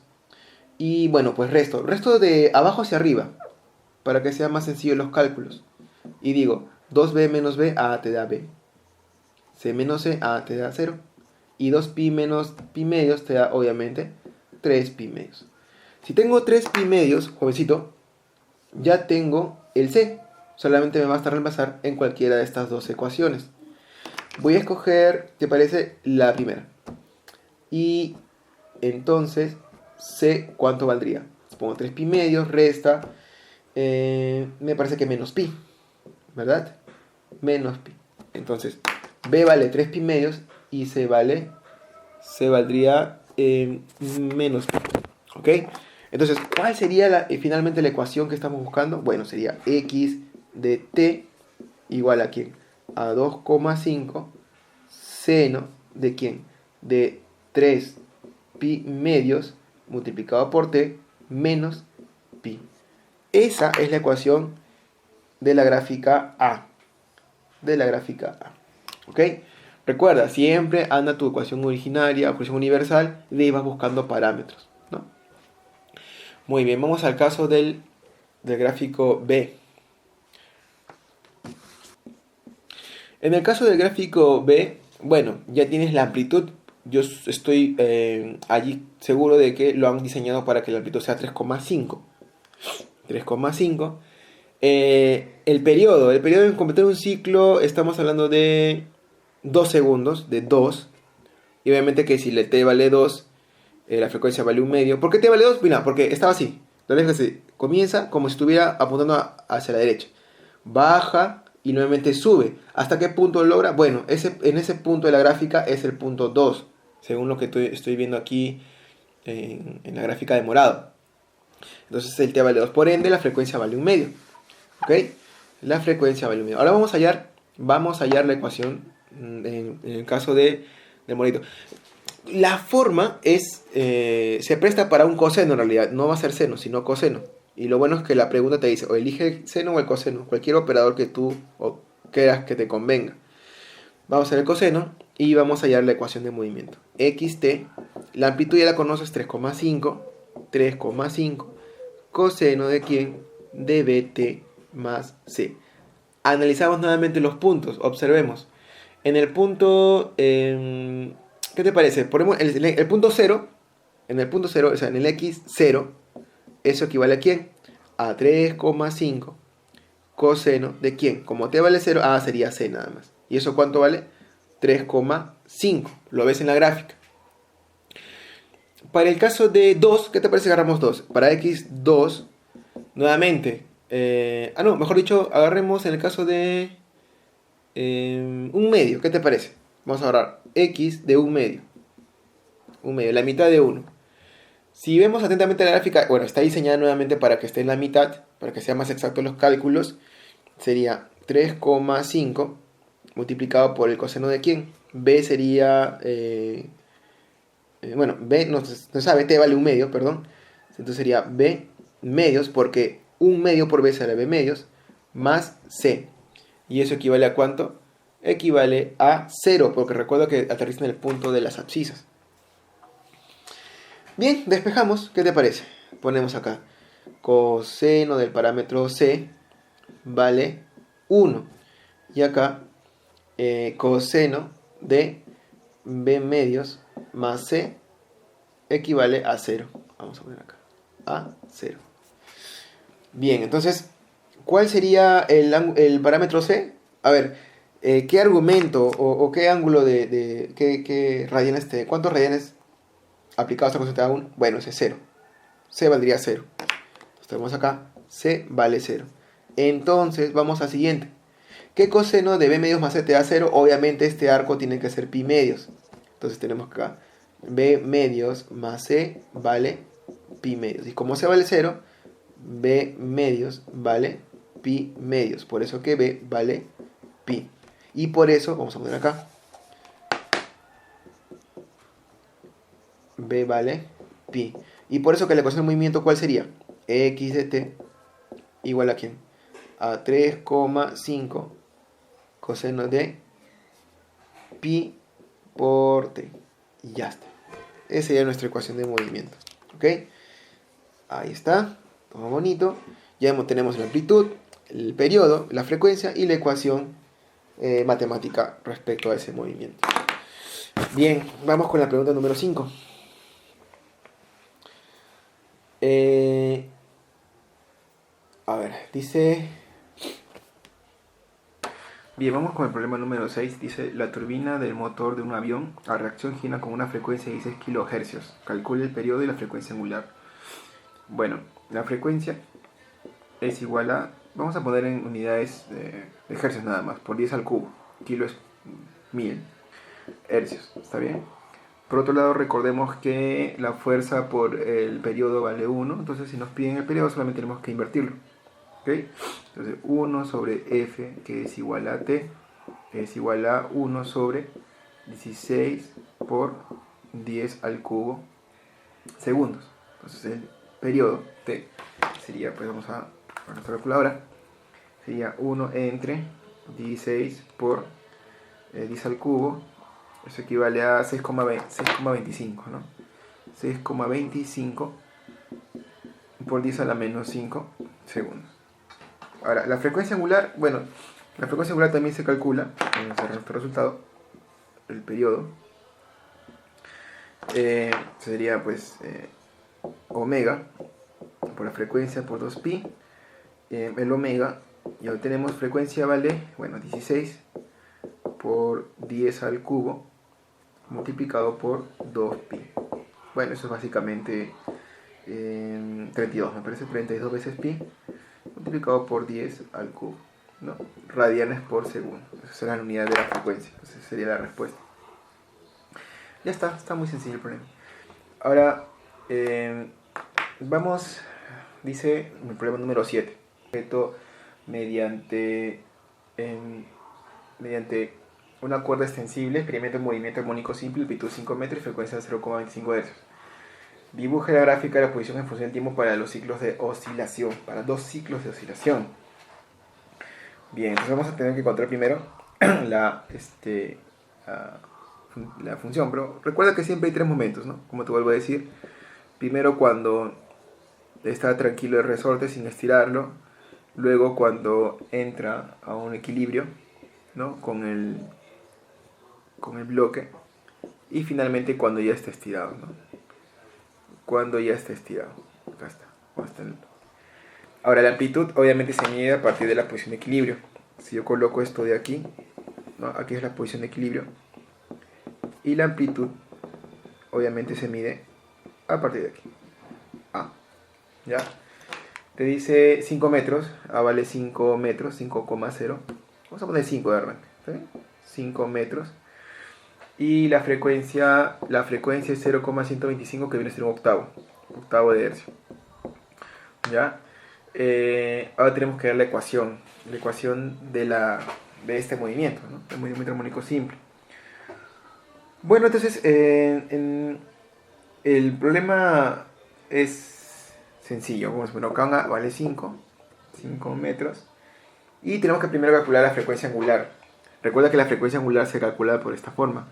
Y bueno, pues resto de abajo hacia arriba, para que sea más sencillo los cálculos. Y digo, 2b menos b, te da b. C menos c, te da 0. Y 2pi menos pi medios te da, obviamente, 3 pi medios. Si tengo 3 pi medios, jovencito, ya tengo el c. Solamente me basta reemplazar en cualquiera de estas dos ecuaciones. Voy a escoger, ¿te parece? La primera. Y entonces, c, ¿cuánto valdría? Pongo 3 pi medios, resta, me parece que menos pi, ¿verdad? Menos pi. Entonces, b vale 3 pi medios y c valdría menos pi. ¿Ok? Entonces, ¿cuál sería finalmente la ecuación que estamos buscando? Bueno, sería x de t igual a ¿quién? A 2,5 seno de ¿quién? De 3 pi medios multiplicado por t menos pi. Esa es la ecuación de la gráfica A. ¿Ok? Recuerda, siempre anda tu ecuación originaria, ecuación universal, y de ahí vas buscando parámetros, ¿no? Muy bien, vamos al caso del gráfico B. En el caso del gráfico B, bueno, ya tienes la amplitud. Yo estoy allí seguro de que lo han diseñado para que la amplitud sea 3,5. 3,5. El periodo en completar un ciclo, estamos hablando de 2 segundos, de 2. Y obviamente que si t vale 2, la frecuencia vale 1 medio. ¿Por qué t vale 2? Mira, porque estaba así. La oreja comienza como si estuviera apuntando hacia la derecha. Baja y nuevamente sube. ¿Hasta qué punto lo logra? Bueno, en ese punto de la gráfica es el punto 2, según lo que estoy viendo aquí en la gráfica de morado. Entonces el t vale 2. Por ende, la frecuencia vale 1 medio. ¿Ok? La frecuencia vale 1 medio. Ahora vamos a hallar la ecuación en el caso de moradito. La forma se presta para un coseno en realidad. No va a ser seno, sino coseno. Y lo bueno es que la pregunta te dice, o elige el seno o el coseno. Cualquier operador que tú quieras que te convenga. Vamos a hacer el coseno y vamos a hallar la ecuación de movimiento. Xt, la amplitud ya la conoces, 3,5. 3,5. Coseno de ¿quién? De bt más c. Analizamos nuevamente los puntos. Observemos. En el punto... ¿qué te parece? Ponemos el punto 0. En el punto 0, o sea, en el x0, eso equivale a ¿quién? A 3,5 coseno de ¿quién? Como t vale 0, sería c nada más. ¿Y eso cuánto vale? 3,5. Lo ves en la gráfica. Para el caso de 2, ¿qué te parece que agarramos 2? Para x2, nuevamente. Mejor dicho, agarremos en el caso de 1 medio. ¿Qué te parece? Vamos a agarrar x de 1 medio. 1 medio, la mitad de 1. Si vemos atentamente la gráfica, bueno, está diseñada nuevamente para que esté en la mitad, para que sea más exactos los cálculos. Sería 3,5 multiplicado por el coseno de ¿quién? B sería... B no sabe, t vale 1 medio, perdón. Entonces sería b medios, porque 1 medio por b será b medios, más c. ¿Y eso equivale a cuánto? Equivale a 0, porque recuerdo que aterriza en el punto de las abscisas. Bien, despejamos. ¿Qué te parece? Ponemos acá. Coseno del parámetro c vale 1. Y acá, coseno de b medios más c equivale a 0. Vamos a poner acá. A 0. Bien, entonces, ¿cuál sería el parámetro c? A ver, ¿qué argumento o qué ángulo qué radianes cuántos radianes aplicados a coseta 1? Bueno, ese es 0. C valdría 0. Entonces tenemos acá, C vale 0. Entonces, vamos al siguiente. ¿Qué coseno de B medios más C te da 0? Obviamente este arco tiene que ser pi medios. Entonces tenemos acá, B medios más C vale pi medios. Y como C vale 0, B medios vale pi medios. Por eso que B vale pi. Y por eso, vamos a poner acá, B vale pi. Y por eso que la ecuación de movimiento, ¿cuál sería? X de t igual a ¿quién? A 3,5 coseno de pi por t. Y ya está. Esa sería nuestra ecuación de movimiento. ¿Ok? Ahí está. Todo bonito. Ya tenemos la amplitud, el periodo, la frecuencia y la ecuación matemática respecto a ese movimiento. Bien, vamos con la pregunta número 5. A ver, dice... Bien, vamos con el problema número 6. Dice, la turbina del motor de un avión a reacción gira con una frecuencia de 16 kHz. Calcule el periodo y la frecuencia angular. Bueno, la frecuencia es igual a... Vamos a poner en unidades de hercios nada más, por 10 al cubo. Kilo es 1000 hercios, ¿está bien? Por otro lado, recordemos que la fuerza por el periodo vale 1. Entonces, si nos piden el periodo, solamente tenemos que invertirlo. ¿Okay? Entonces 1 sobre F, que es igual a T, es igual a 1 sobre 16 por 10 al cubo segundos. Entonces el periodo T sería, pues vamos a nuestra calculadora, sería 1 entre 16 por 10 al cubo, eso equivale a 6,25, ¿no? 6,25 por 10 a la menos 5 segundos. Ahora, la frecuencia angular, bueno, la frecuencia angular también se calcula, en nuestro resultado, el periodo, sería pues omega por la frecuencia por 2pi, el omega, y obtenemos frecuencia vale, bueno, 16 por 10 al cubo multiplicado por 2pi. Bueno, eso es básicamente 32, me parece 32 veces pi multiplicado por 10 al cubo, ¿no? Radianes por segundo. Esa será la unidad de la frecuencia. Esa sería la respuesta. Ya está muy sencillo el problema. Ahora, vamos, dice el problema número 7. Mediante una cuerda extensible, experimenta un movimiento armónico simple, amplitud 5 metros y frecuencia 0,25 Hz. Dibuje la gráfica de la posición en función del tiempo para los ciclos de oscilación, para 2 ciclos de oscilación. Bien, entonces vamos a tener que encontrar primero la función, pero recuerda que siempre hay 3 momentos, ¿no? Como te vuelvo a decir, primero cuando está tranquilo el resorte sin estirarlo, luego cuando entra a un equilibrio, ¿no? con el bloque, y finalmente cuando ya está estirado, ¿no? Cuando ya está estirado. Acá está. Ahora la amplitud obviamente se mide a partir de la posición de equilibrio. Si yo coloco esto de aquí, ¿no? Aquí es la posición de equilibrio. Y la amplitud obviamente se mide a partir de aquí. A. ¿Ya? Te dice 5 metros. A vale 5 metros, 5,0. Vamos a poner 5 de arranque. ¿Está bien? 5 metros. Y la frecuencia es 0,125, que viene a ser un octavo de hercio. ¿Ya? Ahora tenemos que ver la ecuación de este movimiento, ¿no? El movimiento armónico simple. Bueno, entonces el problema es sencillo. Bueno, acá vale 5 metros. Y tenemos que primero calcular la frecuencia angular. Recuerda que la frecuencia angular se calcula por esta forma.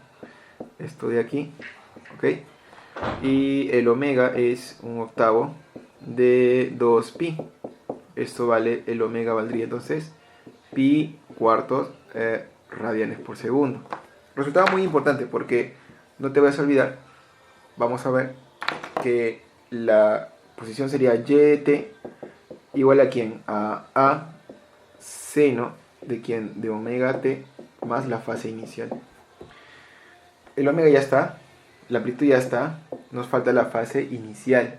Esto de aquí, ¿ok? Y el omega es un octavo de 2pi. Esto vale, el omega valdría entonces pi cuartos radianes por segundo. Resultado muy importante porque no te vas a olvidar vamos a ver que la posición sería y de t igual a quién, a seno de quién, de omega t más la fase inicial. El omega ya está, la amplitud ya está, nos falta la fase inicial.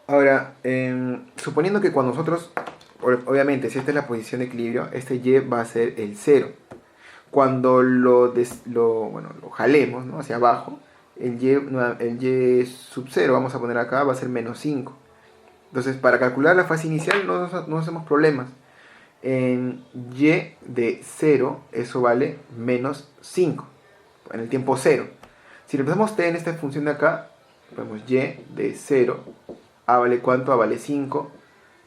Ahora, suponiendo que cuando nosotros, obviamente, si esta es la posición de equilibrio, este y va a ser el 0. Cuando lo jalemos, ¿no?, hacia abajo, el y sub 0, vamos a poner acá, va a ser menos 5. Entonces, para calcular la fase inicial no hacemos problemas. En y de 0, eso vale menos 5, en el tiempo 0. Si reemplazamos t en esta función de acá, ponemos y de 0, a vale ¿cuánto? A vale 5.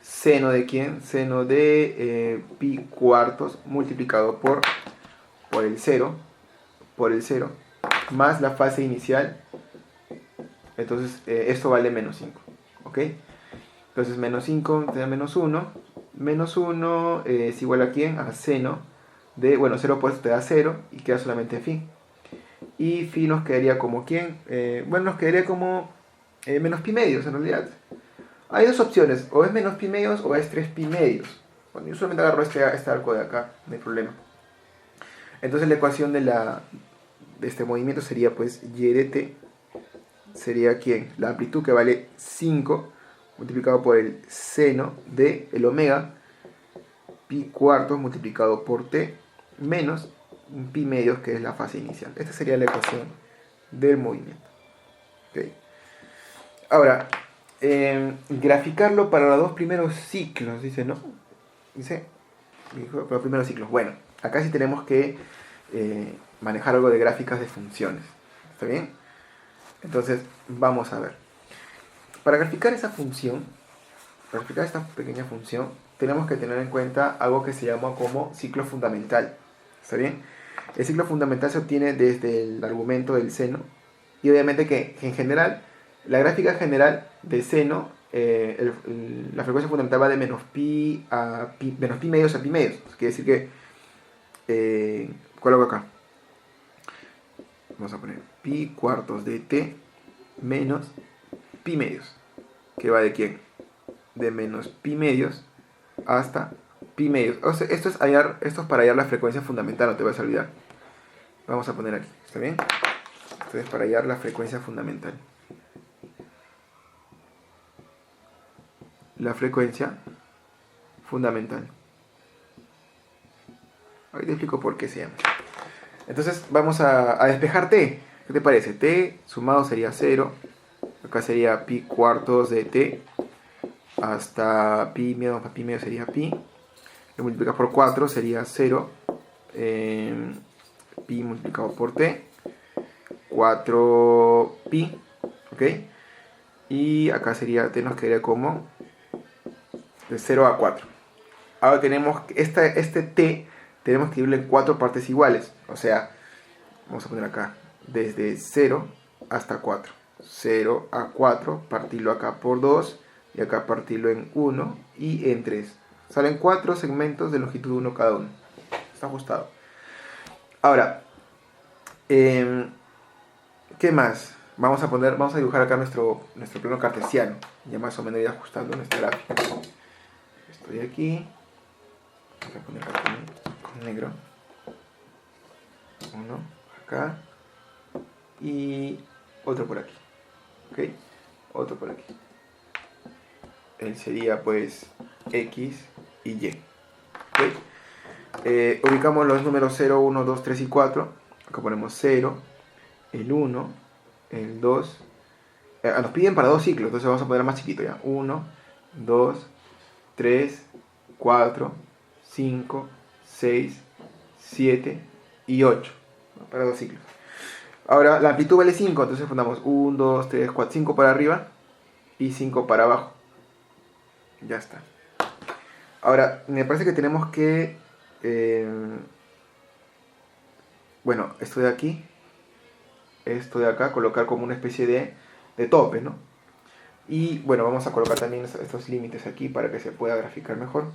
¿Seno de quién? Seno de pi cuartos multiplicado por el 0, más la fase inicial. Entonces, esto vale menos 5. ¿Ok? Entonces, menos 5 te da menos 1. Menos 1 es igual a quién? A seno de, 0 opuesto te da 0 y queda solamente phi. Y phi nos quedaría como quién? Nos quedaría como menos pi medios en realidad. Hay dos opciones, o es menos pi medios o es 3 pi medios. Bueno, yo solamente agarro este arco de acá, no hay problema. Entonces la ecuación de este movimiento sería pues y de t sería ¿quién? La amplitud, que vale 5 multiplicado por el seno de el omega pi cuartos multiplicado por t menos pi medios, que es la fase inicial. Esta sería la ecuación del movimiento. ¿Okay? Ahora, graficarlo para los dos primeros ciclos, dice, ¿no? Dice, para los primeros ciclos. Bueno, acá sí tenemos que manejar algo de gráficas de funciones. ¿Está bien? Entonces, vamos a ver. Para graficar esa función, para graficar esta pequeña función, tenemos que tener en cuenta algo que se llama como ciclo fundamental. ¿Está bien? El ciclo fundamental se obtiene desde el argumento del seno. Y obviamente que en general, la gráfica general de seno, la frecuencia fundamental va de menos pi medios a pi medios. Quiere decir que, coloco acá. Vamos a poner pi cuartos de t menos pi medios. ¿Que va de quién? De menos pi medios hasta pi medios. O sea, esto es para hallar la frecuencia fundamental, no te vas a olvidar. Vamos a poner aquí, ¿está bien? Esto es para hallar la frecuencia fundamental. La frecuencia fundamental. Ahí te explico por qué se llama. Entonces vamos a despejar t. ¿Qué te parece? T sumado sería 0. Acá sería pi cuartos de t hasta pi medio sería pi. Lo multiplicas por 4 sería 0. Pi multiplicado por t. 4 pi. ¿Ok? Y acá sería, t nos quedaría como de 0 a 4. Ahora tenemos este t, tenemos que dividirlo en 4 partes iguales. O sea, vamos a poner acá, desde 0 hasta 4. 0 a 4, partirlo acá por 2, y acá partirlo en 1 y en 3. Salen 4 segmentos de longitud 1 cada uno. Está ajustado. Ahora, ¿qué más? Vamos a dibujar acá nuestro plano cartesiano. Ya más o menos ir ajustando nuestra gráfica. Estoy aquí. Vamos a poner acá con negro. Uno acá. Y otro por aquí. ¿Ok? Otro por aquí. Él sería pues X y Y. ¿Ok? Ubicamos los números 0, 1, 2, 3 y 4. Acá ponemos 0, el 1, el 2. Nos piden para dos ciclos, entonces vamos a poner más chiquito ya. 1, 2, 3, 4, 5, 6, 7 y 8. Para dos ciclos. Ahora la amplitud vale 5, entonces pondamos 1, 2, 3, 4, 5 para arriba y 5 para abajo. Ya está. Ahora, me parece que tenemos que... esto de aquí, esto de acá, colocar como una especie de tope, ¿no? Y bueno, vamos a colocar también estos límites aquí para que se pueda graficar mejor.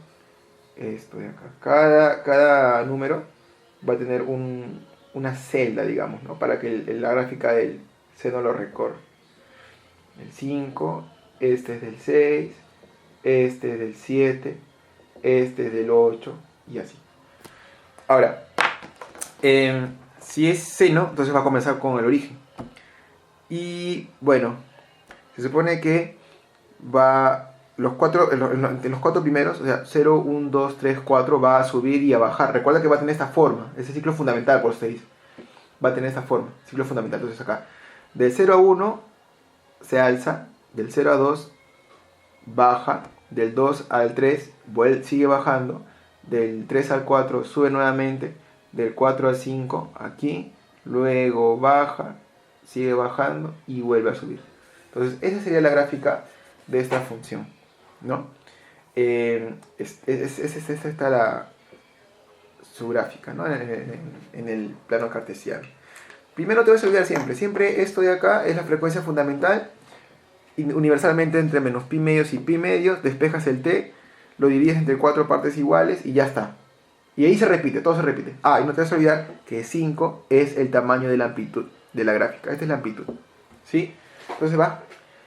Esto de acá. Cada número va a tener una celda, digamos, ¿no? Para que la gráfica del seno lo recorre. El 5, este es del 6, este es del 7, este es del 8 y así. Ahora, si es seno, entonces va a comenzar con el origen. Y bueno, se supone que va en los cuatro primeros, o sea, 0, 1, 2, 3, 4, va a subir y a bajar. Recuerda que va a tener esta forma, ese ciclo fundamental, por eso se dice. Va a tener esta forma, ciclo fundamental. Entonces acá, del 0 a 1 se alza, del 0 a 2 baja, del 2 al 3 sigue bajando, del 3 al 4 sube nuevamente, del 4 al 5 aquí, luego baja, sigue bajando y vuelve a subir. Entonces esa sería la gráfica de esta función, ¿no? Esta está su gráfica, ¿no? En el plano cartesiano. Primero te vas a olvidar siempre esto de acá es la frecuencia fundamental, universalmente entre menos pi medios y pi medios, despejas el t, lo divides entre 4 partes iguales y ya está. Y ahí se repite, todo se repite. Y no te vas a olvidar que 5 es el tamaño de la amplitud de la gráfica. Esta es la amplitud, ¿sí? Entonces va.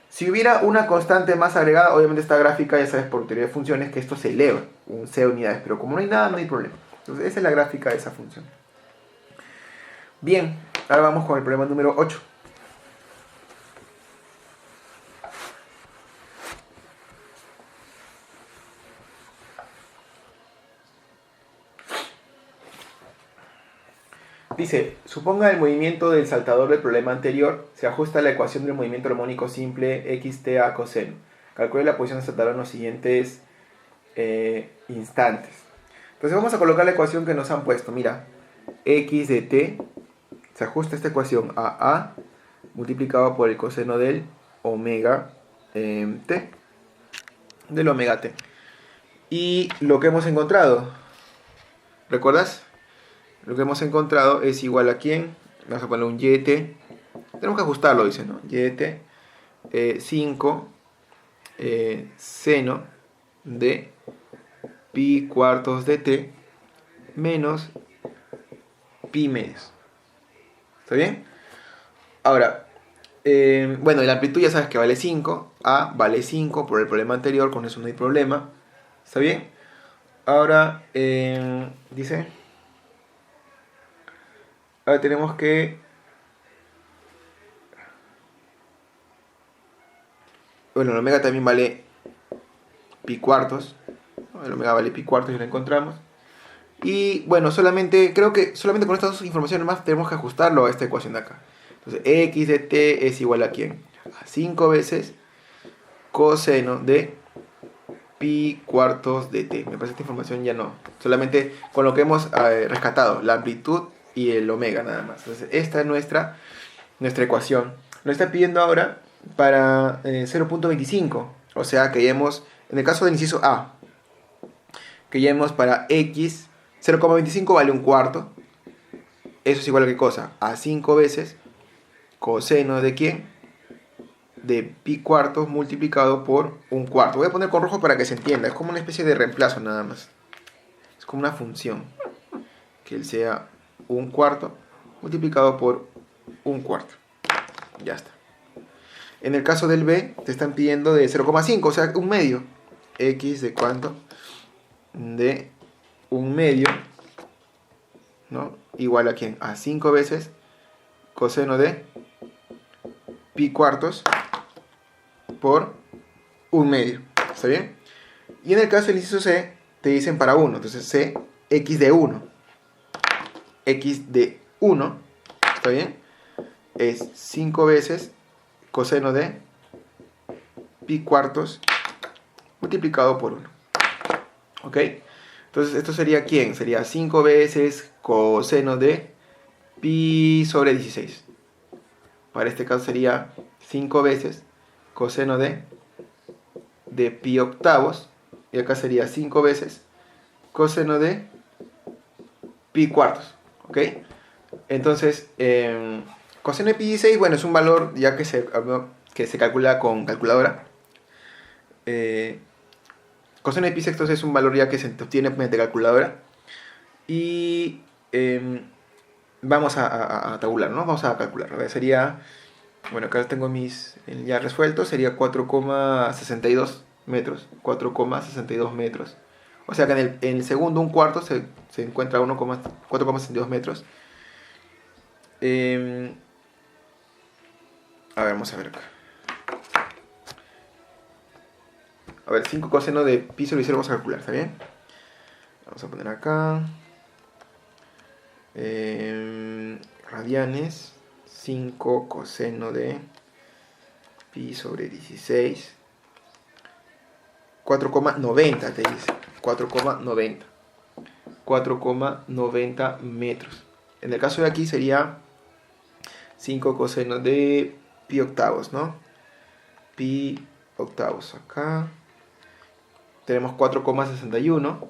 Si hubiera una constante más agregada, obviamente esta gráfica, ya sabes por teoría de funciones, que esto se eleva, un c de unidades. Pero como no hay nada, no hay problema. Entonces esa es la gráfica de esa función. Bien, ahora vamos con el problema número 8. Dice, suponga el movimiento del saltador del problema anterior, se ajusta a la ecuación del movimiento armónico simple xta coseno. Calcule la posición del saltador en los siguientes instantes. Entonces vamos a colocar la ecuación que nos han puesto. Mira, x de t se ajusta esta ecuación a a multiplicado por el coseno del omega t, del omega t. Y lo que hemos encontrado, ¿recuerdas? Lo que hemos encontrado es igual a ¿quién? Vamos a poner un yt. Tenemos que ajustarlo, dice, ¿no? Yt 5 seno de pi cuartos de t menos pi medios. ¿Está bien? Ahora, bueno, la amplitud ya sabes que vale 5. A vale 5 por el problema anterior, con eso no hay problema. ¿Está bien? Ahora, dice... Ahora tenemos que... Bueno, el omega también vale pi cuartos. El omega vale pi cuartos y lo encontramos. Y bueno, creo que solamente con estas dos informaciones más tenemos que ajustarlo a esta ecuación de acá. Entonces, x de t es igual a ¿quién? A 5 veces coseno de pi cuartos de t. Me parece que esta información ya no. Solamente con lo que hemos rescatado, la amplitud y el omega nada más. Entonces esta es nuestra ecuación. Nos está pidiendo ahora para 0.25. O sea que ya hemos, en el caso del inciso A, que ya hemos para x, 0.25 vale un cuarto. Eso es igual a ¿qué cosa? A 5 veces coseno de ¿quién? De pi cuartos multiplicado por un cuarto. Voy a poner con rojo para que se entienda. Es como una especie de reemplazo nada más. Es como una función. Que él sea un cuarto multiplicado por un cuarto. Ya está. En el caso del B te están pidiendo de 0,5, o sea, un medio. X de cuánto? De un medio, ¿no? Igual a ¿quién? A 5 veces coseno de pi cuartos por un medio. ¿Está bien? Y en el caso del inciso C te dicen para 1. Entonces C, x de 1. X de 1, ¿está bien? Es 5 veces coseno de pi cuartos multiplicado por 1. ¿Ok? Entonces esto sería ¿quién? Sería 5 veces coseno de pi sobre 16. Para este caso sería 5 veces coseno de pi octavos. Y acá sería 5 veces coseno de pi cuartos. ¿Ok? Entonces, coseno de pi 16, bueno, es un valor ya que se calcula con calculadora. Coseno de pi sextos es un valor ya que se obtiene mediante calculadora. Y vamos a tabular, ¿no? Vamos a calcular. Sería Bueno, acá tengo mis ya resueltos, sería 4,62 metros. 4,62 metros. O sea que en el segundo, un cuarto, se encuentra 4,62 metros. A ver, vamos a ver acá. A ver, 5 coseno de pi sobre 0 vamos a calcular, ¿está bien? Vamos a poner acá. Radianes. 5 coseno de pi sobre 16. 4,90 te dice. 4,90. 4,90 metros. En el caso de aquí sería 5 coseno de pi octavos, ¿no? Pi octavos acá. Tenemos 4,61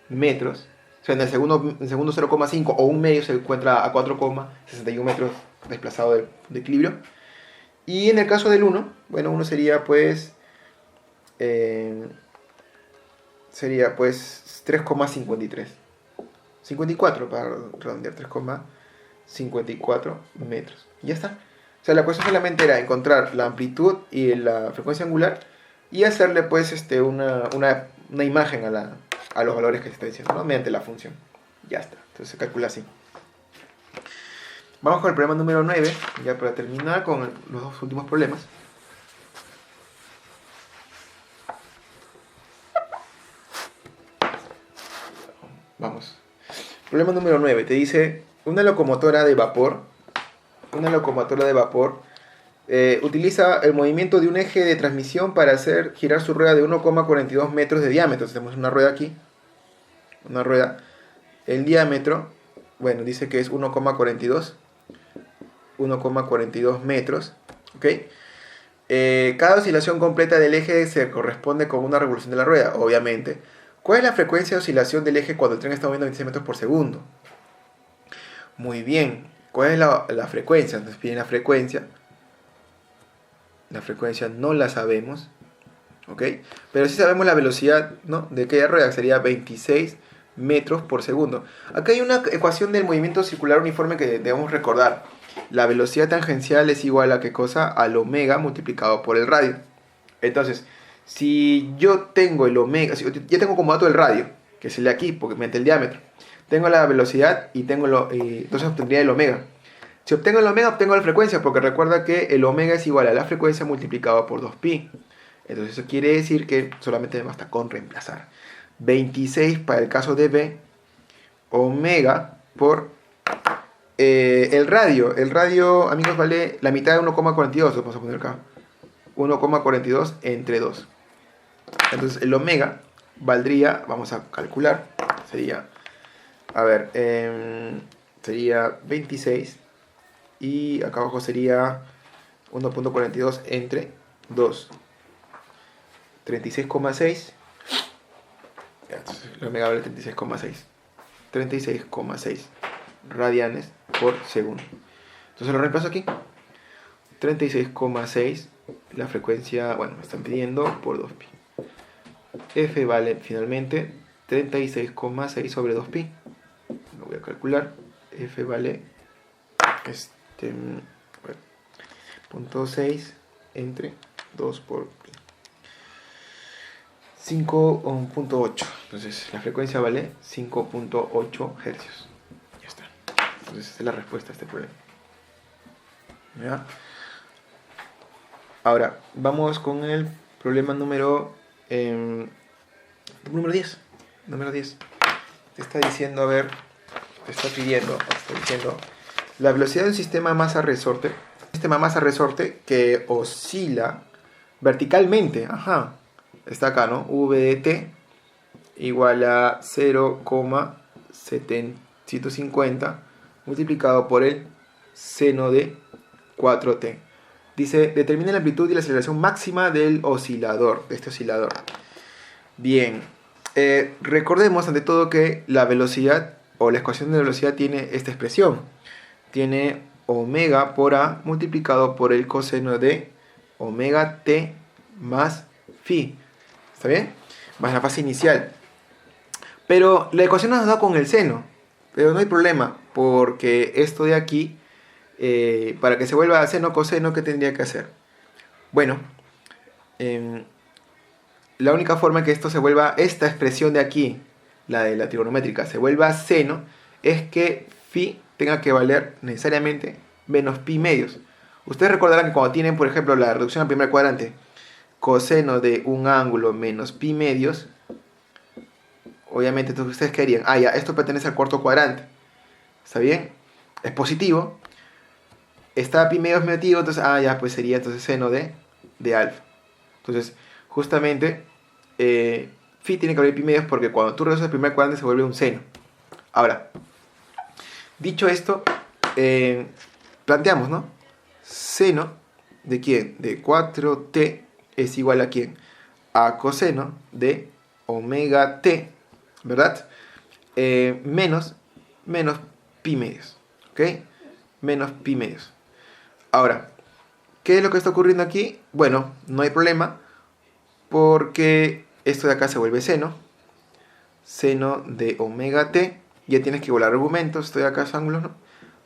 metros. O sea, en el segundo 0,5 o un medio se encuentra a 4,61 metros desplazado de equilibrio. Y en el caso del 1, bueno, 1 sería pues 3,53. 54 para redondear, 3,54 metros. Y ya está. O sea, la cuestión solamente era encontrar la amplitud y la frecuencia angular y hacerle pues una imagen a los valores que se está diciendo, ¿no? Mediante la función. Ya está. Entonces se calcula así. Vamos con el problema número 9, ya para terminar con los dos últimos problemas. Vamos. Problema número 9. Te dice, una locomotora de vapor utiliza el movimiento de un eje de transmisión para hacer girar su rueda de 1,42 metros de diámetro. Tenemos una rueda aquí. Una rueda. El diámetro, bueno, dice que es 1,42 metros. ¿Ok? Cada oscilación completa del eje se corresponde con una revolución de la rueda, obviamente. ¿Cuál es la frecuencia de oscilación del eje cuando el tren está moviendo a 26 metros por segundo? Muy bien. ¿Cuál es la frecuencia? Nos piden la frecuencia. La frecuencia no la sabemos. ¿Ok? Pero sí sabemos la velocidad, ¿no? De aquella rueda, sería 26 metros por segundo. Acá hay una ecuación del movimiento circular uniforme que debemos recordar. La velocidad tangencial es igual a ¿qué cosa? Al omega multiplicado por el radio. Entonces, si yo tengo el omega, si yo tengo como dato el radio, que es el de aquí, porque mediante el diámetro, tengo la velocidad y entonces obtendría el omega. Si obtengo el omega, obtengo la frecuencia, porque recuerda que el omega es igual a la frecuencia multiplicado por 2pi. Entonces eso quiere decir que solamente me basta con reemplazar. 26 para el caso de B, omega por el radio. El radio, amigos, vale la mitad de 1,42. Lo vamos a poner acá. 1,42 entre 2. Entonces el omega valdría, vamos a calcular, sería, sería 26 y acá abajo sería 1,42 entre 2. 36,6. El omega vale 36,6. 36,6 radianes por segundo. Entonces lo reemplazo aquí. 36,6. La frecuencia, bueno, me están pidiendo por 2pi. F vale finalmente 36,6 sobre 2pi. Lo voy a calcular. F vale 0,6 entre 2 por pi. 5,8. Entonces la frecuencia vale 5,8 hercios. Ya está. Entonces esa es la respuesta a este problema. ¿Ya? Ahora, vamos con el problema número 10. Número 10. Te está diciendo, te está diciendo la velocidad de un sistema masa-resorte. Un sistema masa-resorte que oscila verticalmente. Ajá. Está acá, ¿no? V de t igual a 0,750 multiplicado por el seno de 4t. Dice, determina la amplitud y la aceleración máxima del oscilador, de este oscilador. Bien, recordemos ante todo que la velocidad o la ecuación de velocidad tiene esta expresión. Tiene omega por a multiplicado por el coseno de omega t más phi. ¿Está bien? Más la fase inicial. Pero la ecuación nos da con el seno. Pero no hay problema, porque esto de aquí para que se vuelva seno, coseno, ¿qué tendría que hacer? Bueno, la única forma que esto se vuelva, esta expresión de aquí, la de la trigonométrica, se vuelva seno, es que phi tenga que valer necesariamente menos pi medios. Ustedes recordarán que cuando tienen, por ejemplo, la reducción al primer cuadrante, coseno de un ángulo menos pi medios, obviamente entonces ustedes querían, ya, esto pertenece al cuarto cuadrante, ¿está bien? Es positivo, está pi medios negativo, entonces, ya, pues sería entonces seno de alfa. Entonces, justamente, phi tiene que valer pi medios porque cuando tú reduces el primer cuadrante se vuelve un seno. Ahora, dicho esto, planteamos, ¿no? Seno de ¿quién? De 4t es igual a ¿quién? A coseno de omega t, ¿verdad? Menos pi medios, ¿ok? Menos pi medios. Ahora, ¿qué es lo que está ocurriendo aquí? Bueno, no hay problema porque esto de acá se vuelve seno de omega t. Ya tienes que volar argumentos, estoy acá los ángulos, ¿no?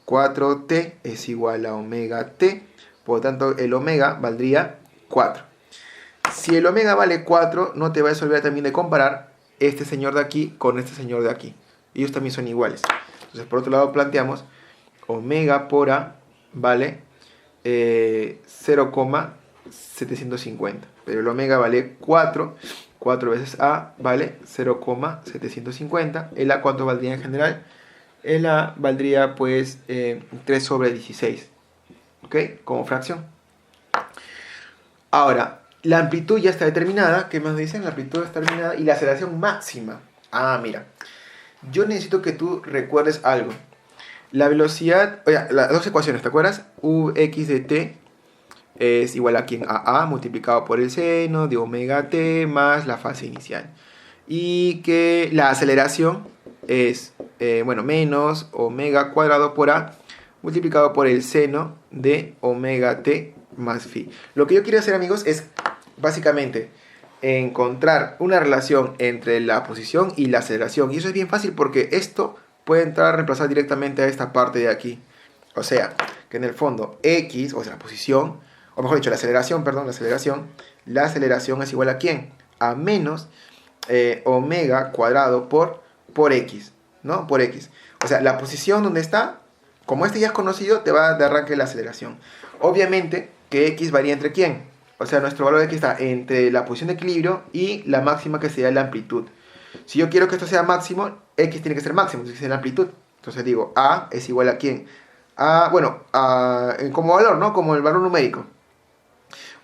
4t es igual a omega t, por lo tanto el omega valdría 4. Si el omega vale 4, no te vayas a olvidar también de comparar este señor de aquí con este señor de aquí. Ellos también son iguales. Entonces, por otro lado, planteamos omega por a vale 0,750. Pero el omega vale 4. 4 veces a vale 0,750. ¿El a cuánto valdría en general? El a valdría pues 3 sobre 16. ¿Ok? Como fracción. Ahora, la amplitud ya está determinada. ¿Qué más dicen? La amplitud está determinada. Y la aceleración máxima. Mira. Yo necesito que tú recuerdes algo. La velocidad, las dos ecuaciones, ¿te acuerdas? Ux de t es igual a ¿quién? A A multiplicado por el seno de omega t más la fase inicial. Y que la aceleración es, menos omega cuadrado por A multiplicado por el seno de omega t más phi. Lo que yo quiero hacer, amigos, es básicamente encontrar una relación entre la posición y la aceleración. Y eso es bien fácil porque esto puede entrar a reemplazar directamente a esta parte de aquí. O sea, que en el fondo x, o sea, la posición, o mejor dicho, la aceleración es igual a ¿quién? A menos omega cuadrado por x, ¿no? Por x. O sea, la posición donde está, como este ya es conocido, te va a dar de arranque la aceleración. Obviamente que x varía entre ¿quién? O sea, nuestro valor de x está entre la posición de equilibrio y la máxima que sería la amplitud. Si yo quiero que esto sea máximo, x tiene que ser máximo, tiene que ser la amplitud. Entonces digo, a es igual a ¿quién? Como valor, ¿no? Como el valor numérico.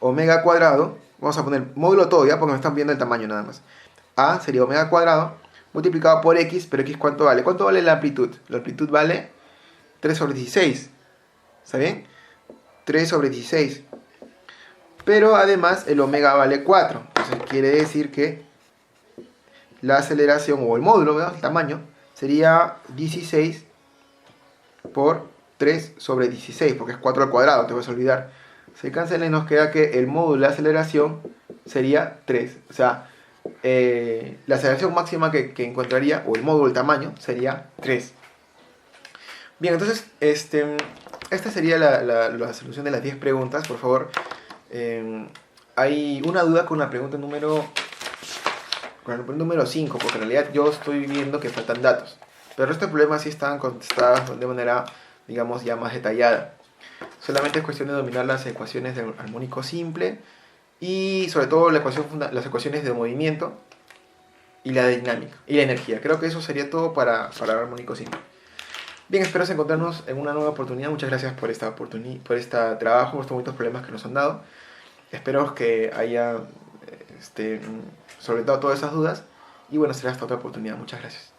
Omega cuadrado, vamos a poner módulo todo ya, porque me están viendo el tamaño nada más. A sería omega cuadrado multiplicado por x, pero x ¿cuánto vale? ¿Cuánto vale la amplitud? La amplitud vale 3 sobre 16. ¿Está bien? 3 sobre 16. Pero además el omega vale 4. Entonces quiere decir que la aceleración o el módulo, ¿verdad? El tamaño, sería 16 por 3 sobre 16, porque es 4 al cuadrado, te vas a olvidar. Se cancela y nos queda que el módulo de la aceleración sería 3. O sea, la aceleración máxima que encontraría, o el módulo del tamaño, sería 3. Bien, entonces, esta sería la solución de las 10 preguntas. Por favor, hay una duda con la pregunta número 5, porque en realidad yo estoy viendo que faltan datos. Pero estos problemas sí están contestados de manera, digamos, ya más detallada. Solamente es cuestión de dominar las ecuaciones de armónico simple y sobre todo las ecuaciones de movimiento y la dinámica y la energía. Creo que eso sería todo para armónico simple. Bien, espero encontrarnos en una nueva oportunidad. Muchas gracias por esta oportunidad, por este trabajo, por estos muchos problemas que nos han dado. Espero que haya solventado todas esas dudas y bueno, será hasta otra oportunidad. Muchas gracias.